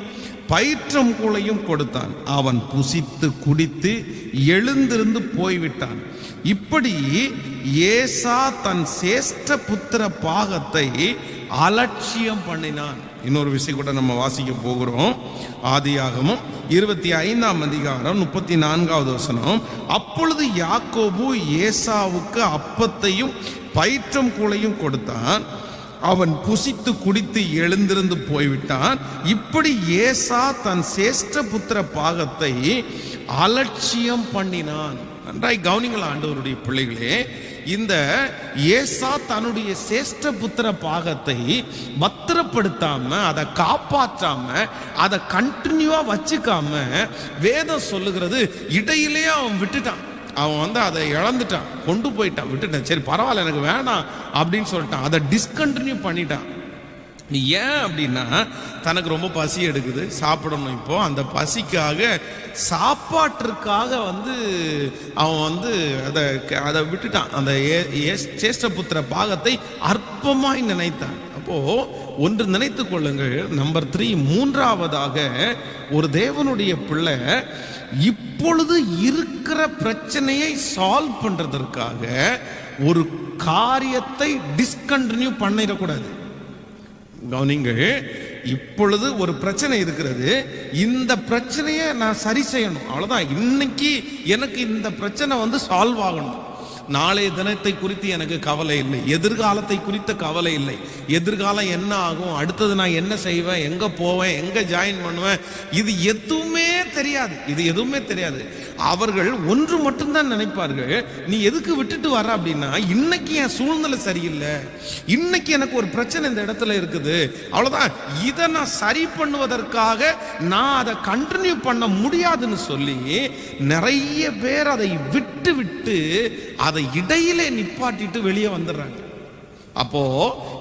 பயிற்றங்கூழையும் கொடுத்தான். அவன் புசித்து குடித்து எழுந்திருந்து போய்விட்டான். இப்படி ஏசா தன் சேஷ்ட புத்திர பாகத்தை அலட்சியம் பண்ணினான். இன்னொரு விஷயம் கூட நம்ம வாசிக்க போகிறோம். ஆதியாகமம் 25ஆம் அதிகாரம் 34வது வசனம். அப்பொழுது யாக்கோபு ஏசாவுக்கு அப்பத்தையும் பயிற்றங்கூழையும் கொடுத்தான். அவன் புசித்து குடித்து எழுந்திருந்து போய்விட்டான். இப்படி ஏசா தன் சேஷ்ட புத்திர பாகத்தை அலட்சியம் பண்ணினான். நன்றாய் கவனிங்கள் ஆண்டவருடைய பிள்ளைகளே. இந்த ஏசா தன்னுடைய சேஷ்ட புத்திர பாகத்தை பத்திரப்படுத்தாம, அதை காப்பாற்றாம, அதை கண்டினியூவா வச்சுக்காம, வேதம் சொல்லுகிறது இடையிலேயே அவன் விட்டுட்டான். அவன் அதை இழந்துட்டான், கொண்டு போயிட்டான், விட்டுட்டான். சரி பரவாயில்ல, எனக்கு வேணாம் அப்படின்னு சொல்லிட்டான். அதை டிஸ்கண்டினியூ பண்ணிட்டான். ஏன் அப்படின்னா, தனக்கு ரொம்ப பசி எடுக்குது, சாப்பிடணும். இப்போ அந்த பசிக்காக, சாப்பாட்டிற்காக அவன் அதை விட்டுட்டான். அந்த சேஷ்டபுத்திர பாகத்தை அற்பமாய் நினைத்தான். அப்போ ஒன்று நினைத்துக் கொள்ளுங்கள். நம்பர் 3, மூன்றாவதாக ஒரு தேவனுடைய பிள்ளை இப்பொழுது இருக்கிற பிரச்சனையை சால்வ் பண்றதற்காக ஒரு காரியத்தை டிஸ்கண்டினியூ பண்ணிடக்கூடாது. கவனிங்கள், இப்பொழுது ஒரு பிரச்சனை இருக்கிறது, இந்த பிரச்சனையை நான் சரி செய்யணும், அவ்வளவுதான். இன்னைக்கு எனக்கு இந்த பிரச்சனை சால்வ் ஆகணும். நாளைய தினத்தை குறித்து எனக்கு கவலை இல்லை, எதிர்காலத்தை குறித்த கவலை இல்லை. எதிர்காலம் என்ன ஆகும், அடுத்தது நான் என்ன செய்வேன், எங்க போவேன், எங்க ஜாயின் பண்ணுவேன், இது எதுவுமே தெரியாது. இது எதுவுமே தெரியாது. அவர்கள் ஒன்று மட்டும்தான் நினைப்பார்கள், நீ எதுக்கு விட்டுட்டு வர அப்படின்னா, இன்னைக்கு என் சூழ்நிலை சரியில்லை, இன்னைக்கு எனக்கு ஒரு பிரச்சனை இந்த இடத்துல இருக்குது, அவ்வளவுதான். இதை நான் சரி பண்ணுவதற்காக நான் அதை கண்டினியூ பண்ண முடியாதுன்னு சொல்லி நிறைய பேர் அதை விட்டு விட்டு அதை இடையிலே நிப்பாட்டிட்டு வெளியே வந்துடுறாங்க. அப்போ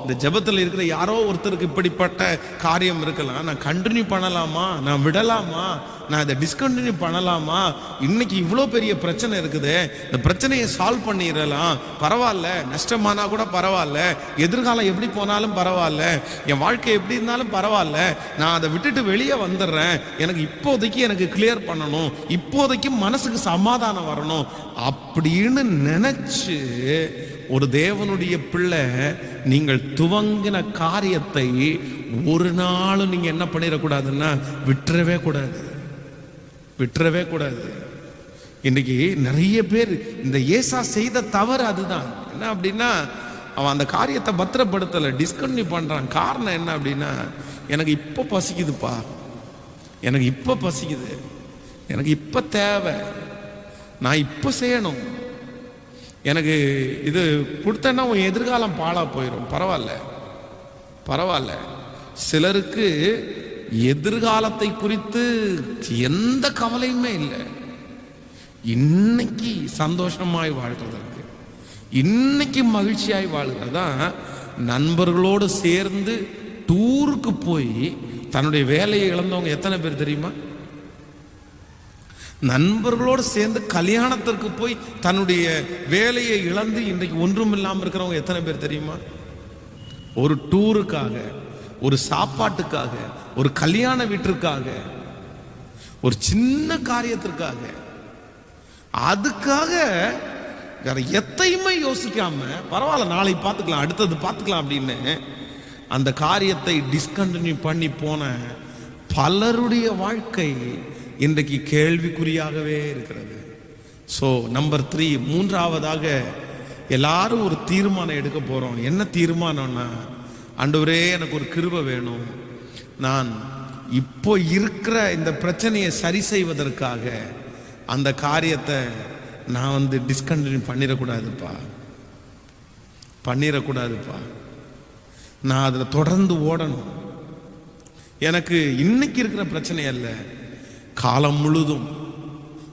இந்த ஜெபத்தில் இருக்கிற யாரோ ஒருத்தருக்கு இப்படிப்பட்ட காரியம் இருக்கலாம். நான் கண்டினியூ பண்ணலாமா, நான் விடலாமா, நான் இதை டிஸ்கண்டினியூ பண்ணலாமா, இன்னைக்கு இவ்வளோ பெரிய பிரச்சனை இருக்குது, இந்த பிரச்சனையை சால்வ் பண்ணிடலாம், பரவாயில்ல, நஷ்டமானா கூட பரவாயில்ல, எதிர்காலம் எப்படி போனாலும் பரவாயில்ல, என் வாழ்க்கை எப்படி இருந்தாலும் பரவாயில்ல, நான் அதை விட்டுட்டு வெளியே வந்துடுறேன், எனக்கு இப்போதைக்கு எனக்கு கிளியர் பண்ணணும், இப்போதைக்கு மனசுக்கு சமாதானம் வரணும் அப்படின்னு நினைச்சு ஒரு தேவனுடைய பிள்ளை நீங்கள் துவங்கின காரியத்தை ஒரு நாளும் நீங்க என்ன பண்ணிடக்கூடாதுன்னா விட்டுறவே கூடாது, விட்டுறவே கூடாது. இன்னைக்கு நிறைய பேர் இந்த ஏசா செய்த தவறு அதுதான். என்ன அப்படின்னா, அவன் அந்த காரியத்தை பத்திரப்படுத்தலை, டிஸ்கண்டினியூ பண்றான். காரணம் என்ன அப்படின்னா, எனக்கு இப்போ பசிக்குதுப்பா, எனக்கு இப்போ பசிக்குது, எனக்கு இப்போ தேவை, நான் இப்போ செய்யணும், எனக்கு இது கொடுத்தேன்னா உன் எதிர்காலம் பாழா போயிடும், பரவாயில்ல பரவாயில்ல. சிலருக்கு எதிர்காலத்தை குறித்து எந்த கவலையுமே இல்லை. இன்னைக்கு சந்தோஷமாய் வாழ்றதற்கு, இன்னைக்கு மகிழ்ச்சியாய் வாழ்கிறதான். நண்பர்களோடு சேர்ந்து டூருக்கு போய் தன்னுடைய வேலையை இழந்தவங்க எத்தனை பேர் தெரியுமா? நண்பர்களோடு சேர்ந்து கல்யாணத்திற்கு போய் தன்னுடைய வேலையை இழந்து இன்றைக்கு ஒன்றும் இல்லாமல் இருக்கிறவங்க எத்தனை பேர் தெரியுமா? ஒரு டூருக்காக, ஒரு சாப்பாட்டுக்காக, ஒரு கல்யாண வீட்டிற்காக, ஒரு சின்ன காரியத்திற்காக, அதுக்காக வேற எத்தையுமே யோசிக்காம பரவாயில்ல நாளை பார்த்துக்கலாம், அடுத்தது பார்த்துக்கலாம் அப்படின்னு அந்த காரியத்தை டிஸ்கண்டினியூ பண்ணி போன பலருடைய வாழ்க்கை இன்றைக்கு கேள்விக்குறியாகவே இருக்கிறது. ஸோ நம்பர் 3, மூன்றாவதாக எல்லாரும் ஒரு தீர்மானம் எடுக்க போறோம். என்ன தீர்மானம்னா, ஆண்டவரே எனக்கு ஒரு கிருபை வேணும், நான் இப்போ இருக்கிற இந்த பிரச்சனையை சரி செய்வதற்காக அந்த காரியத்தை நான் டிஸ்கண்டினியூ பண்ணிடக்கூடாதுப்பா, பண்ணிடக்கூடாதுப்பா, நான் அதில் தொடர்ந்து ஓடணும். எனக்கு இன்னைக்கு இருக்கிற பிரச்சனை அல்ல, காலம் முழுதும்,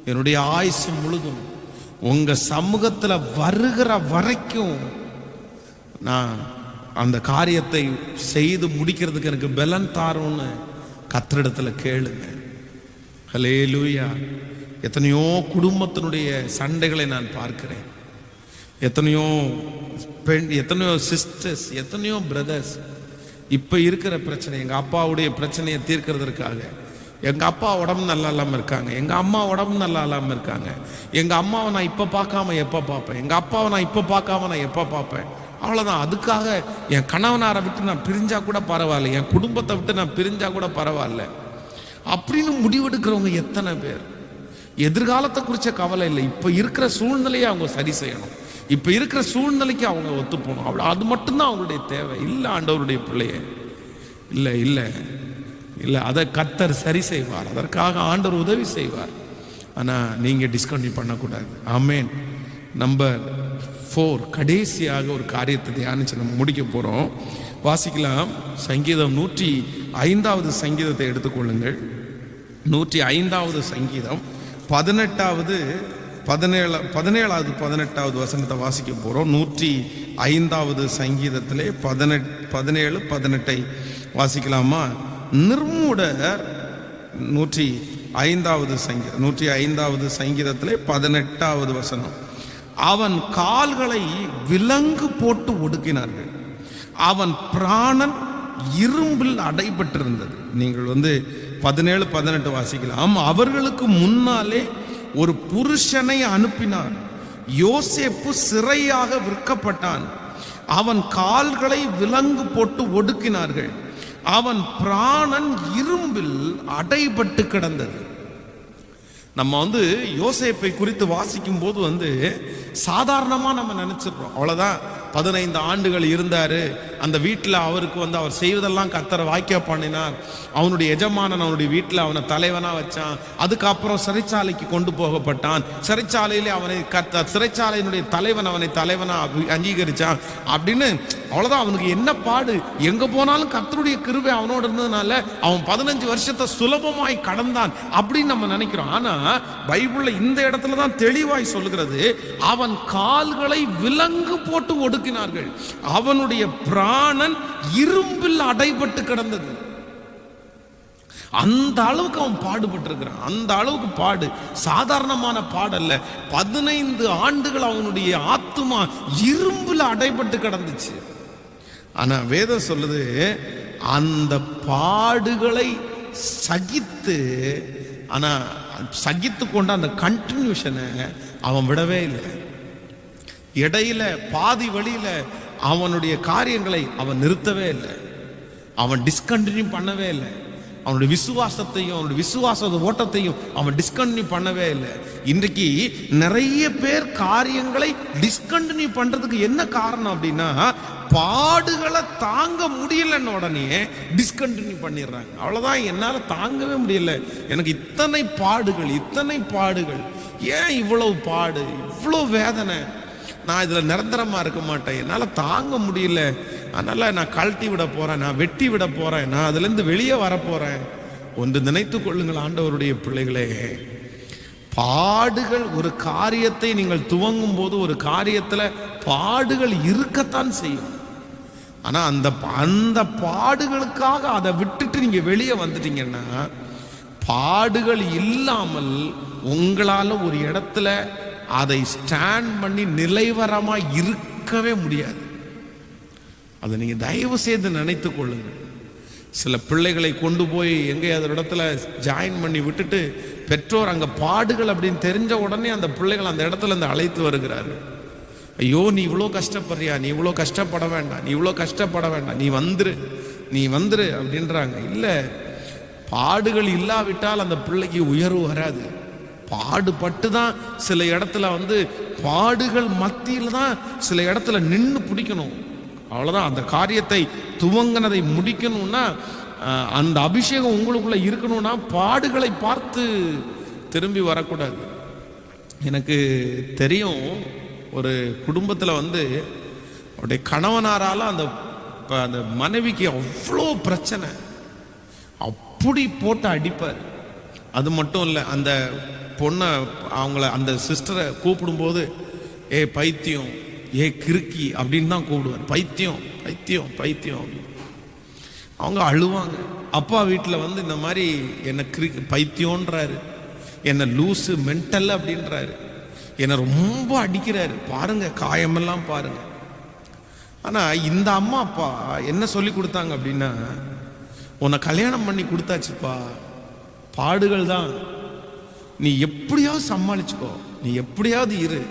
என்னுடைய ஆயுசு முழுதும் உங்க சமூகத்துல வருகிற வரைக்கும் நான் அந்த காரியத்தை செய்து முடிக்கிறதுக்கு எனக்கு பலன் தாரும்னு கர்த்தரிடத்துல கேளுங்க. ஹல்லேலூயா. எத்தனையோ குடும்பத்தினுடைய சண்டைகளை நான் பார்க்கிறேன். எத்தனையோ எத்தனையோ சிஸ்டர்ஸ், எத்தனையோ பிரதர்ஸ் இப்ப இருக்கிற பிரச்சனை, எங்க அப்பாவுடைய பிரச்சனையை தீர்க்கிறதுக்காக எங்க அப்பா உடம்பு நல்லா இல்லாம இருக்காங்க, எங்க அம்மா உடம்பு நல்லா இல்லாம இருக்காங்க, எங்க அம்மாவை நான் இப்ப பார்க்காம எப்ப பார்ப்பேன், எங்க அப்பாவை நான் இப்ப பார்க்காம நான் எப்ப பார்ப்பேன், அவ்வளவுதான். அதுக்காக என் கணவனாரை விட்டு நான் பிரிஞ்சா கூட பரவாயில்ல, என் குடும்பத்தை விட்டு நான் பிரிஞ்சா கூட பரவாயில்ல அப்படின்னு முடிவெடுக்கிறவங்க எத்தனை பேர்? எதிர்காலத்தை குறிச்ச கவலை இல்லை, இப்ப இருக்கிற சூழ்நிலையை அவங்க சரி செய்யணும், இப்ப இருக்கிற சூழ்நிலைக்கு அவங்க ஒத்து போகணும், அவ்வளோ. அது மட்டும்தான் அவங்களுடைய தேவை. இல்லை ஆண்டவருடைய பிள்ளைய, இல்லை இல்லை இல்லை, அதை கர்த்தர் சரி செய்வார், அதற்காக ஆண்டவர் உதவி செய்வார். ஆனால் நீங்கள் டிஸ்கண்டினியூ பண்ணக்கூடாது. ஆமேன். நம்பர் 4, கடைசியாக ஒரு காரியத்தை தியானிச்சு நம்ம முடிக்க போகிறோம். வாசிக்கலாம். சங்கீதம் 105வது சங்கீதத்தை எடுத்துக்கொள்ளுங்கள். 105வது சங்கீதம் 18வது 18வது வசனத்தை வாசிக்க போகிறோம். 105வது சங்கீதத்திலே 17, 18 வாசிக்கலாமா? நிர்மூடர் 105வது சங்கீதத்திலே 18வது வசனம். அவன் கால்களை விலங்கு போட்டு ஒடுக்கினார்கள், அவன் பிராணன் இரும்பில் அடைபட்டிருந்தது. நீங்கள் 17, 18 வாசிக்கலாம். அவர்களுக்கு முன்னாலே ஒரு புருஷனை அனுப்பினார், யோசேப்பு சிறையாக விற்கப்பட்டான், அவன் கால்களை விலங்கு போட்டு ஒடுக்கினார்கள், அவன் பிராணன் இரும்பில் அடைபட்டு கிடந்தது. நம்ம யோசேப்பை குறித்து வாசிக்கும் போது சாதாரணமா நம்ம நினைச்சிருக்கோம், அவ்வளவுதான் 15 ஆண்டுகள் இருந்தாரு அந்த வீட்டில், அவருக்கு அவர் செய்வதெல்லாம் கர்த்தர் வாக்கிய பண்ணினார், அவனுடைய எஜமானன் அவனுடைய வீட்டில் அவனை தலைவனா வச்சான், அதுக்கப்புறம் சிறைச்சாலைக்கு கொண்டு போகப்பட்டான், சிறைச்சாலையிலே அவனை சிறைச்சாலையினுடைய தலைவன் அவனை தலைவனா அங்கீகரிச்சான் அப்படின்னு, அவ்வளவுதான். அவனுக்கு என்ன பாடு, எங்க போனாலும் கர்த்தருடைய கிருபை அவனோடு இருந்ததுனால அவன் 15 வருஷத்தை சுலபமாய் கடந்தான் அப்படின்னு நம்ம நினைக்கிறோம். ஆனா பைபிள்ல இந்த இடத்துல தான் தெளிவாய் சொல்லுகிறது, அவன் கால்களை விலங்கு போட்டு ஒடுக்கினார்கள், அவனுடைய பிராணன் இரும்பில் அடைபட்டு கிடந்தது. அந்த அளவுக்கு அவன் பாடுபட்டு இருக்கிறான். அந்த அளவுக்கு பாடு சாதாரணமான பாடல்ல. 15 ஆண்டுகள் அவனுடைய ஆத்துமா இரும்பில் அடைபட்டு கிடந்துச்சு. ஆனா வேதம் சொல்லுது, அந்த பாடுகளை சகித்து, ஆனா சகித்து கொண்ட அந்த கண்டினியூஷனை அவன் விடவே இல்லை. இடையில பாதி வழியில அவனுடைய காரியங்களை அவன் நிறுத்தவே இல்லை, அவன் டிஸ்கண்டினியூ பண்ணவே இல்லை. அவனுடைய விசுவாசத்தையும் அவனுடைய விசுவாச ஓட்டத்தையும் அவன் டிஸ்கண்டினியூ பண்ணவே இல்லை. இன்றைக்கு நிறைய பேர் காரியங்களை டிஸ்கண்டினியூ பண்றதுக்கு என்ன காரணம் அப்படின்னா, பாடுகளை தாங்க முடியலன்னு உடனே டிஸ்கண்டினியூ பண்ணிடுறாங்க. அவ்வளவுதான், என்னால தாங்கவே முடியல, எனக்கு இத்தனை பாடுகள், ஏன் இவ்வளவு பாடு, இவ்வளவு வேதனை, நான் இதுல நிரந்தரமா இருக்க மாட்டேன், என்னால தாங்க முடியல, அதனால நான் கழட்டி விட போறேன், நான் வெட்டி விட போறேன், நான் அதுல இருந்து வெளியே வர போறேன். ஒன்று நினைத்துக் கொள்ளுங்கள் ஆண்டவருடைய பிள்ளைகளே, பாடுகள், ஒரு காரியத்தை நீங்கள் துவங்கும் போது ஒரு காரியத்துல பாடுகள் இருக்கத்தான் செய்யும். ஆனா அந்த பாடுகளுக்காக அதை விட்டுட்டு நீங்க வெளியே வந்துட்டீங்கன்னா, பாடுகள் இல்லாமல் உங்களால ஒரு இடத்துல அதை ஸ்டாண்ட் பண்ணி நிலைவரமா இருக்கவே முடியாது. அதை நீங்க தயவு செய்து நினைத்துக் கொள்ளுங்கள். சில பிள்ளைகளை கொண்டு போய் எங்கேயாவது இடத்துல ஜாயின் பண்ணி விட்டுட்டு பெற்றோர் அங்க பாடுகள் அப்படின்னு தெரிஞ்ச உடனே அந்த பிள்ளைகள் அந்த இடத்துல இருந்து அழைத்து வருகிறார்கள். ஐயோ, நீ இவ்வளோ கஷ்டப்படுறியா, நீ இவ்வளோ கஷ்டப்பட வேண்டாம், நீ இவ்வளோ கஷ்டப்பட வேண்டாம், நீ வந்துரு அப்படின்றாங்க. இல்லை, பாடுகள் இல்லாவிட்டால் அந்த பிள்ளைக்கு உயர்வு வராது. பாடுபட்டு தான் சில இடத்துல பாடுகள் மத்தியில் தான் சில இடத்துல நின்று பிடிக்கணும். அவ்வளோதான். அந்த காரியத்தை துவங்கினதை முடிக்கணும்னா, அந்த அபிஷேகம் உங்களுக்குள்ள இருக்கணும்னா பாடுகளை பார்த்து திரும்பி வரக்கூடாது. எனக்கு தெரியும், ஒரு குடும்பத்தில் அவருடைய கணவனாரால் அந்த மனைவிக்கு அவ்வளோ பிரச்சனை, அப்படி போட்டு அடிப்பார், அது மட்டும் இல்லை, அந்த பொண்ணை அவங்கள அந்த சிஸ்டரை கூப்பிடும்போது ஏ பைத்தியம், ஏ கிறுக்கி அப்படின்னு தான் கூப்பிடுவார். பைத்தியம் பைத்தியம் பைத்தியம் அப்படின்னு. அவங்க அழுவாங்க. அப்பா வீட்டில் வந்து இந்த மாதிரி என்னை பைத்தியம்ன்றாரு, என்னை லூஸு மென்டல் அப்படின்றாரு, என்னை ரொம்ப அடிக்கிறாரு, பாருங்க காயமெல்லாம் பாருங்க. ஆனால் இந்த அம்மா அப்பா என்ன சொல்லி கொடுத்தாங்க அப்படின்னா, உன்னை கல்யாணம் பண்ணி கொடுத்தாச்சுப்பா, பாடுகள் தான், நீ எப்படியாவது சமாளிச்சுக்கோ, நீ எப்படியாவது இரு,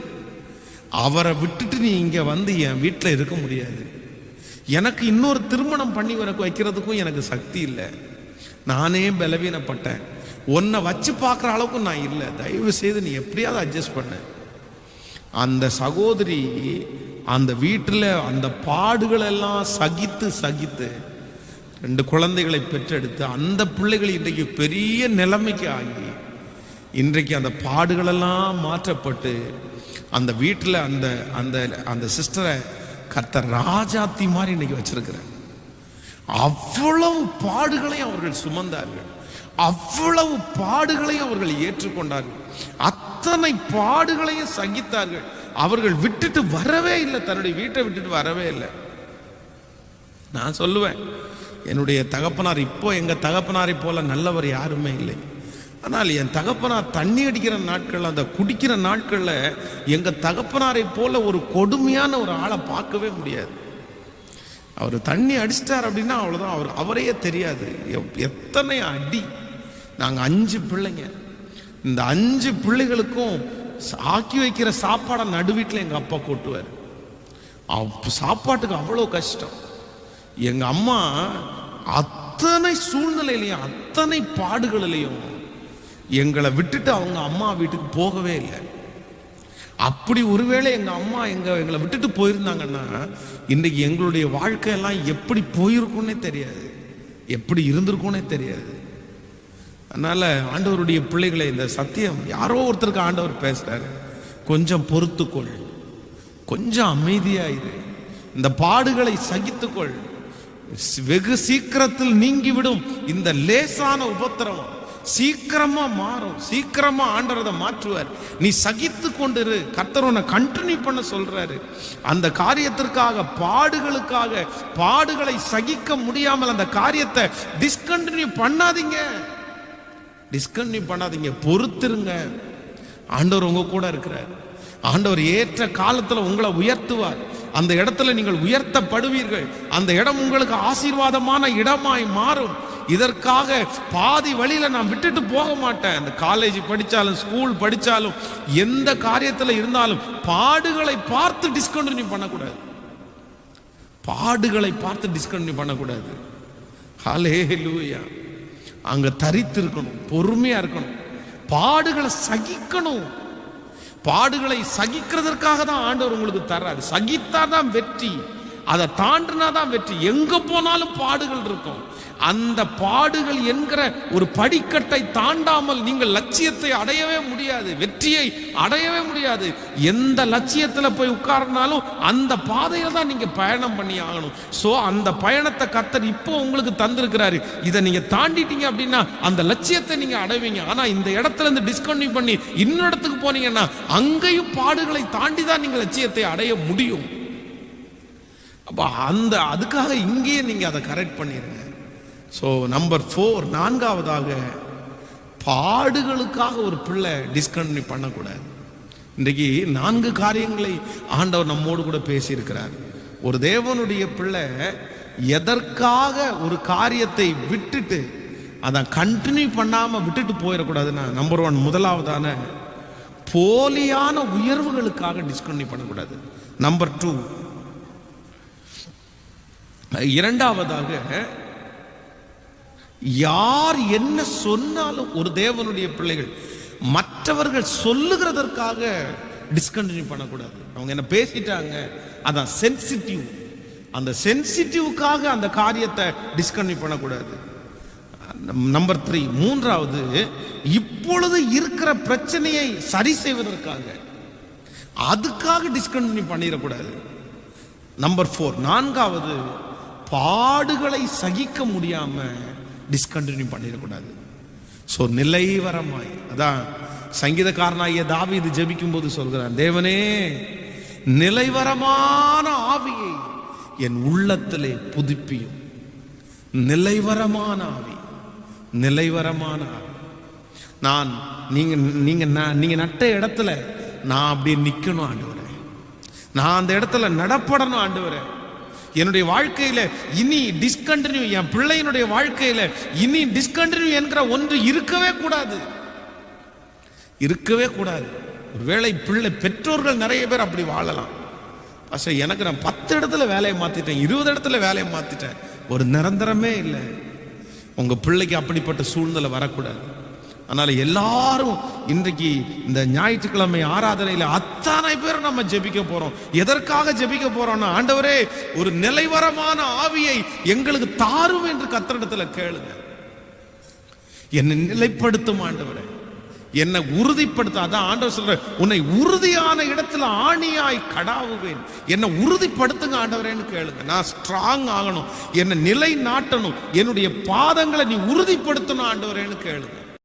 அவரை விட்டுட்டு நீ இங்கே வந்து என் வீட்டில் இருக்க முடியாது, எனக்கு இன்னொரு திருமணம் பண்ணி வைக்கிறதுக்கும் எனக்கு சக்தி இல்லை, நானே பலவீனப்பட்டேன், உன்னை வச்சு பார்க்குற அளவுக்கு நான் இல்லை, தயவு செய்து நீ எப்படியாவது அட்ஜஸ்ட் பண்ண. அந்த சகோதரி அந்த வீட்டில் அந்த பாடுகளெல்லாம் சகித்து சகித்து 2 குழந்தைகளை பெற்றெடுத்து அந்த பிள்ளைகள் இன்றைக்கு பெரிய நிலைமைக்கு ஆகி இன்றைக்கு அந்த பாடுகளெல்லாம் மாற்றப்பட்டு அந்த வீட்டில் அந்த அந்த அந்த சிஸ்டரை கர்த்தர் ராஜாத்தி மாதிரி இன்னைக்கு வச்சிருக்கிறார். அவ்வளவு பாடுகளையும் அவர்கள் சுமந்தார்கள், அவ்வளவு பாடுகளையும் அவர்கள் ஏற்றுக்கொண்டார்கள், அத்தனை பாடுகளையும் சகித்தார்கள். அவர்கள் விட்டுட்டு வரவே இல்லை, தன்னுடைய வீட்டை விட்டுட்டு வரவே இல்லை. நான் சொல்லுவேன், என்னுடைய தகப்பனார் இப்போ எங்க தகப்பனாரை போல நல்லவர் யாருமே இல்லை. ஆனால் என் தகப்பனார் தண்ணி அடிக்கிற நாட்கள், அந்த குடிக்கிற நாட்கள்ல எங்க தகப்பனாரை போல ஒரு கொடுமையான ஒரு ஆளை பார்க்கவே முடியாது. அவர் தண்ணி அடிச்சிட்டார் அப்படின்னா அவ்வளவுதான், அவரையே தெரியாது. எத்தனை அடி. நாங்கள் 5 பிள்ளைங்க. இந்த 5 பிள்ளைகளுக்கும் ஆக்கி வைக்கிற சாப்பாடை நடுவீட்டில் எங்கள் அப்பா கொட்டுவார். சாப்பாட்டுக்கு அவ்வளோ கஷ்டம். எங்கள் அம்மா அத்தனை சூழ்நிலையிலையும் அத்தனை பாடுகளிலையும் எங்களை விட்டுட்டு அவங்க அம்மா வீட்டுக்கு போகவே இல்லை. அப்படி ஒருவேளை எங்கள் அம்மா எங்களை விட்டுட்டு போயிருந்தாங்கன்னா இன்றைக்கி எங்களுடைய வாழ்க்கையெல்லாம் எப்படி போயிருக்குன்னே தெரியாது, எப்படி இருந்திருக்குன்னே தெரியாது. அதனால் ஆண்டவருடைய பிள்ளைகளை, இந்த சத்தியம் யாரோ ஒருத்தருக்கு ஆண்டவர் பேசுகிறாரு, கொஞ்சம் பொறுத்துக்கொள், கொஞ்சம் அமைதியாயிரு, இந்த பாடுகளை சகித்துக்கொள், வெகு சீக்கிரத்தில் நீங்கிவிடும் இந்த லேசான உபத்திரவம், சீக்கிரமா மாறும், சீக்கிரமா ஆண்டவரை மாற்றுவார். நீ சகித்து கொண்டிரு, கர்த்தர் உன்னை கண்டினியூ பண்ண சொல்றாரு. அந்த காரியத்திற்காக, பாடுகளுக்காக, பாடுகளை சகிக்க முடியாமல் அந்த காரியத்தை டிஸ்கண்டினியூ பண்ணாதீங்க, டிஸ்கண்டினியூ பண்ணாதீங்க, பொறுத்திருங்க. ஆண்டவர் உங்க கூட இருக்கிறார். ஆண்டவர் ஏற்ற காலத்தில் உங்களை உயர்த்துவார். அந்த இடத்துல நீங்கள் உயர்த்தப்படுவீர்கள். அந்த இடம் உங்களுக்கு ஆசீர்வாதமான இடமாய் மாறும். இதற்காக பாதி வழியில நான் விட்டுட்டு போக மாட்டேன். அந்த காலேஜ் படிச்சாலும், ஸ்கூல் படிச்சாலும், எந்த காரியத்தில் இருந்தாலும் பாடுகளை பார்த்து டிஸ்கண்டினியூ பண்ணக்கூடாது, பாடுகளை பார்த்து டிஸ்கண்டினியூ பண்ணக்கூடாது. ஹல்லேலூயா. அங்க தரித்து இருக்கணும், பொறுமையா இருக்கணும், பாடுகளை சகிக்கணும். பாடுகளை சகிக்கிறதற்காக தான் ஆண்டவர் உங்களுக்கு தர்றாரு. சகித்தாதான் வெற்றி, அதை தாண்டினாதான் வெற்றி. எங்க போனாலும் பாடுகள் இருக்கும். அந்த பாடுகள் என்கிற ஒரு படிக்கட்டை தாண்டாமல் நீங்கள் லட்சியத்தை அடையவே முடியாது, வெற்றியை அடையவே முடியாது. எந்த லட்சியத்தில் போய் உட்கார்னாலும் அந்த பாதையில தான் நீங்க பயணம் பண்ணி ஆகணும். சோ அந்த பயணத்தை கர்த்தர் இப்போ உங்களுக்கு தந்திருக்கிறாரு. இதை நீங்க தாண்டிட்டீங்க அப்படின்னா அந்த லட்சியத்தை நீங்க அடைவீங்க. ஆனா இந்த இடத்துல இருந்து டிஸ்கண்டினியூ பண்ணி இன்னொரு இடத்துக்கு போனீங்கன்னா அங்கேயும் பாடுகளை தாண்டி தான் நீங்க லட்சியத்தை அடைய முடியும். அப்ப அதுக்காக இங்கேயே நீங்க அதை கரெக்ட் பண்ணிருங்க. ஸோ நம்பர் 4, 4ஆவதாக, பாடுகளுக்காக ஒரு பிள்ளை டிஸ்கண்டினியூ பண்ணக்கூடாது. இன்றைக்கு 4 காரியங்களை ஆண்டவர் நம்மோடு கூட பேசியிருக்கிறார். ஒரு தேவனுடைய பிள்ளை எதற்காக ஒரு காரியத்தை விட்டுட்டு அதை கண்டினியூ பண்ணாமல் விட்டுட்டு போயிடக்கூடாதுன்னா, நம்பர் 1, முதலாவதான போலியான உயர்வுகளுக்காக டிஸ்கண்டினியூ பண்ணக்கூடாது. நம்பர் 2, இரண்டாவதாக, யார் என்ன சொன்னாலும் ஒரு தேவனுடைய பிள்ளைகள் மற்றவர்கள் சொல்லுகிறதற்காக டிஸ்கண்டினியூ பண்ணக்கூடாது. அவங்க என்ன பேசிட்டாங்க, அதான் சென்சிட்டிவ், அந்த சென்சிட்டிவ்காக அந்த காரியத்தை டிஸ்கண்டினியூ பண்ணக்கூடாது. நம்பர் 3, மூன்றாவது, இப்பொழுது இருக்கிற பிரச்சனையை சரி செய்வதற்காக அதுக்காக டிஸ்கண்டினியூ பண்ணிடக்கூடாது. நம்பர் 4, நான்காவது, பாடுகளை சகிக்க முடியாம டிஸ்கண்டினியூ பண்ணிடக்கூடாது. ஸோ நிலைவரமாய், அதான் சங்கீதக்காரனாகிய தாவீது ஜெபிக்கும் போது சொல்கிறான், தேவனே நிலைவரமான ஆவியை என் உள்ளத்திலே புதுப்பியும். நிலைவரமான ஆவி, நிலைவரமான ஆவி. நான் நீங்க நட்ட இடத்துல நான் அப்படியே நிக்கணும் ஆண்டவரே, நான் அந்த இடத்துல நடப்படணும் ஆண்டவரே. என்னுடைய வாழ்க்கையில இனி டிஸ்கண்டினியூ, என் பிள்ளையினுடைய வாழ்க்கையில இனி டிஸ்கண்டினியூ என்கிற ஒன்று இருக்கவே கூடாது, இருக்கவே கூடாது. ஒருவேளை பெற்றோர்கள் நிறைய பேர் அப்படி வாழலாம். எனக்கு நான் 10 இடத்துல வேலையை மாத்திட்டேன், 20 இடத்துல வேலையை மாத்திட்டேன், ஒரு நிரந்தரமே இல்லை. உங்க பிள்ளைக்கு அப்படிப்பட்ட சூழ்நிலை வரக்கூடாது. அதனால எல்லாரும் இன்றைக்கு இந்த ஞாயிற்றுக்கிழமை ஆராதனையில அத்தனை பேர் நம்ம ஜெபிக்க போறோம். எதற்காக ஜெபிக்க போறோம்னா, ஆண்டவரே ஒரு நிலைவரமான ஆவியை எங்களுக்கு தாரும் என்று கர்த்தரிடத்துல கேளுங்க. என்னை நிலைப்படுத்தும் ஆண்டவரே, என்னை உறுதிப்படுத்த. அதான் ஆண்டவர் சொல்ற, உன்னை உறுதியான இடத்துல ஆணியாய் கடாவுவேன். என்னை உறுதிப்படுத்துங்க ஆண்டவரேன்னு கேளுங்க. நான் ஸ்ட்ராங் ஆகணும், என்னை நிலை நாட்டணும், என்னுடைய பாதங்களை நீ உறுதிப்படுத்தணும் ஆண்டவரேன்னு கேளுங்க.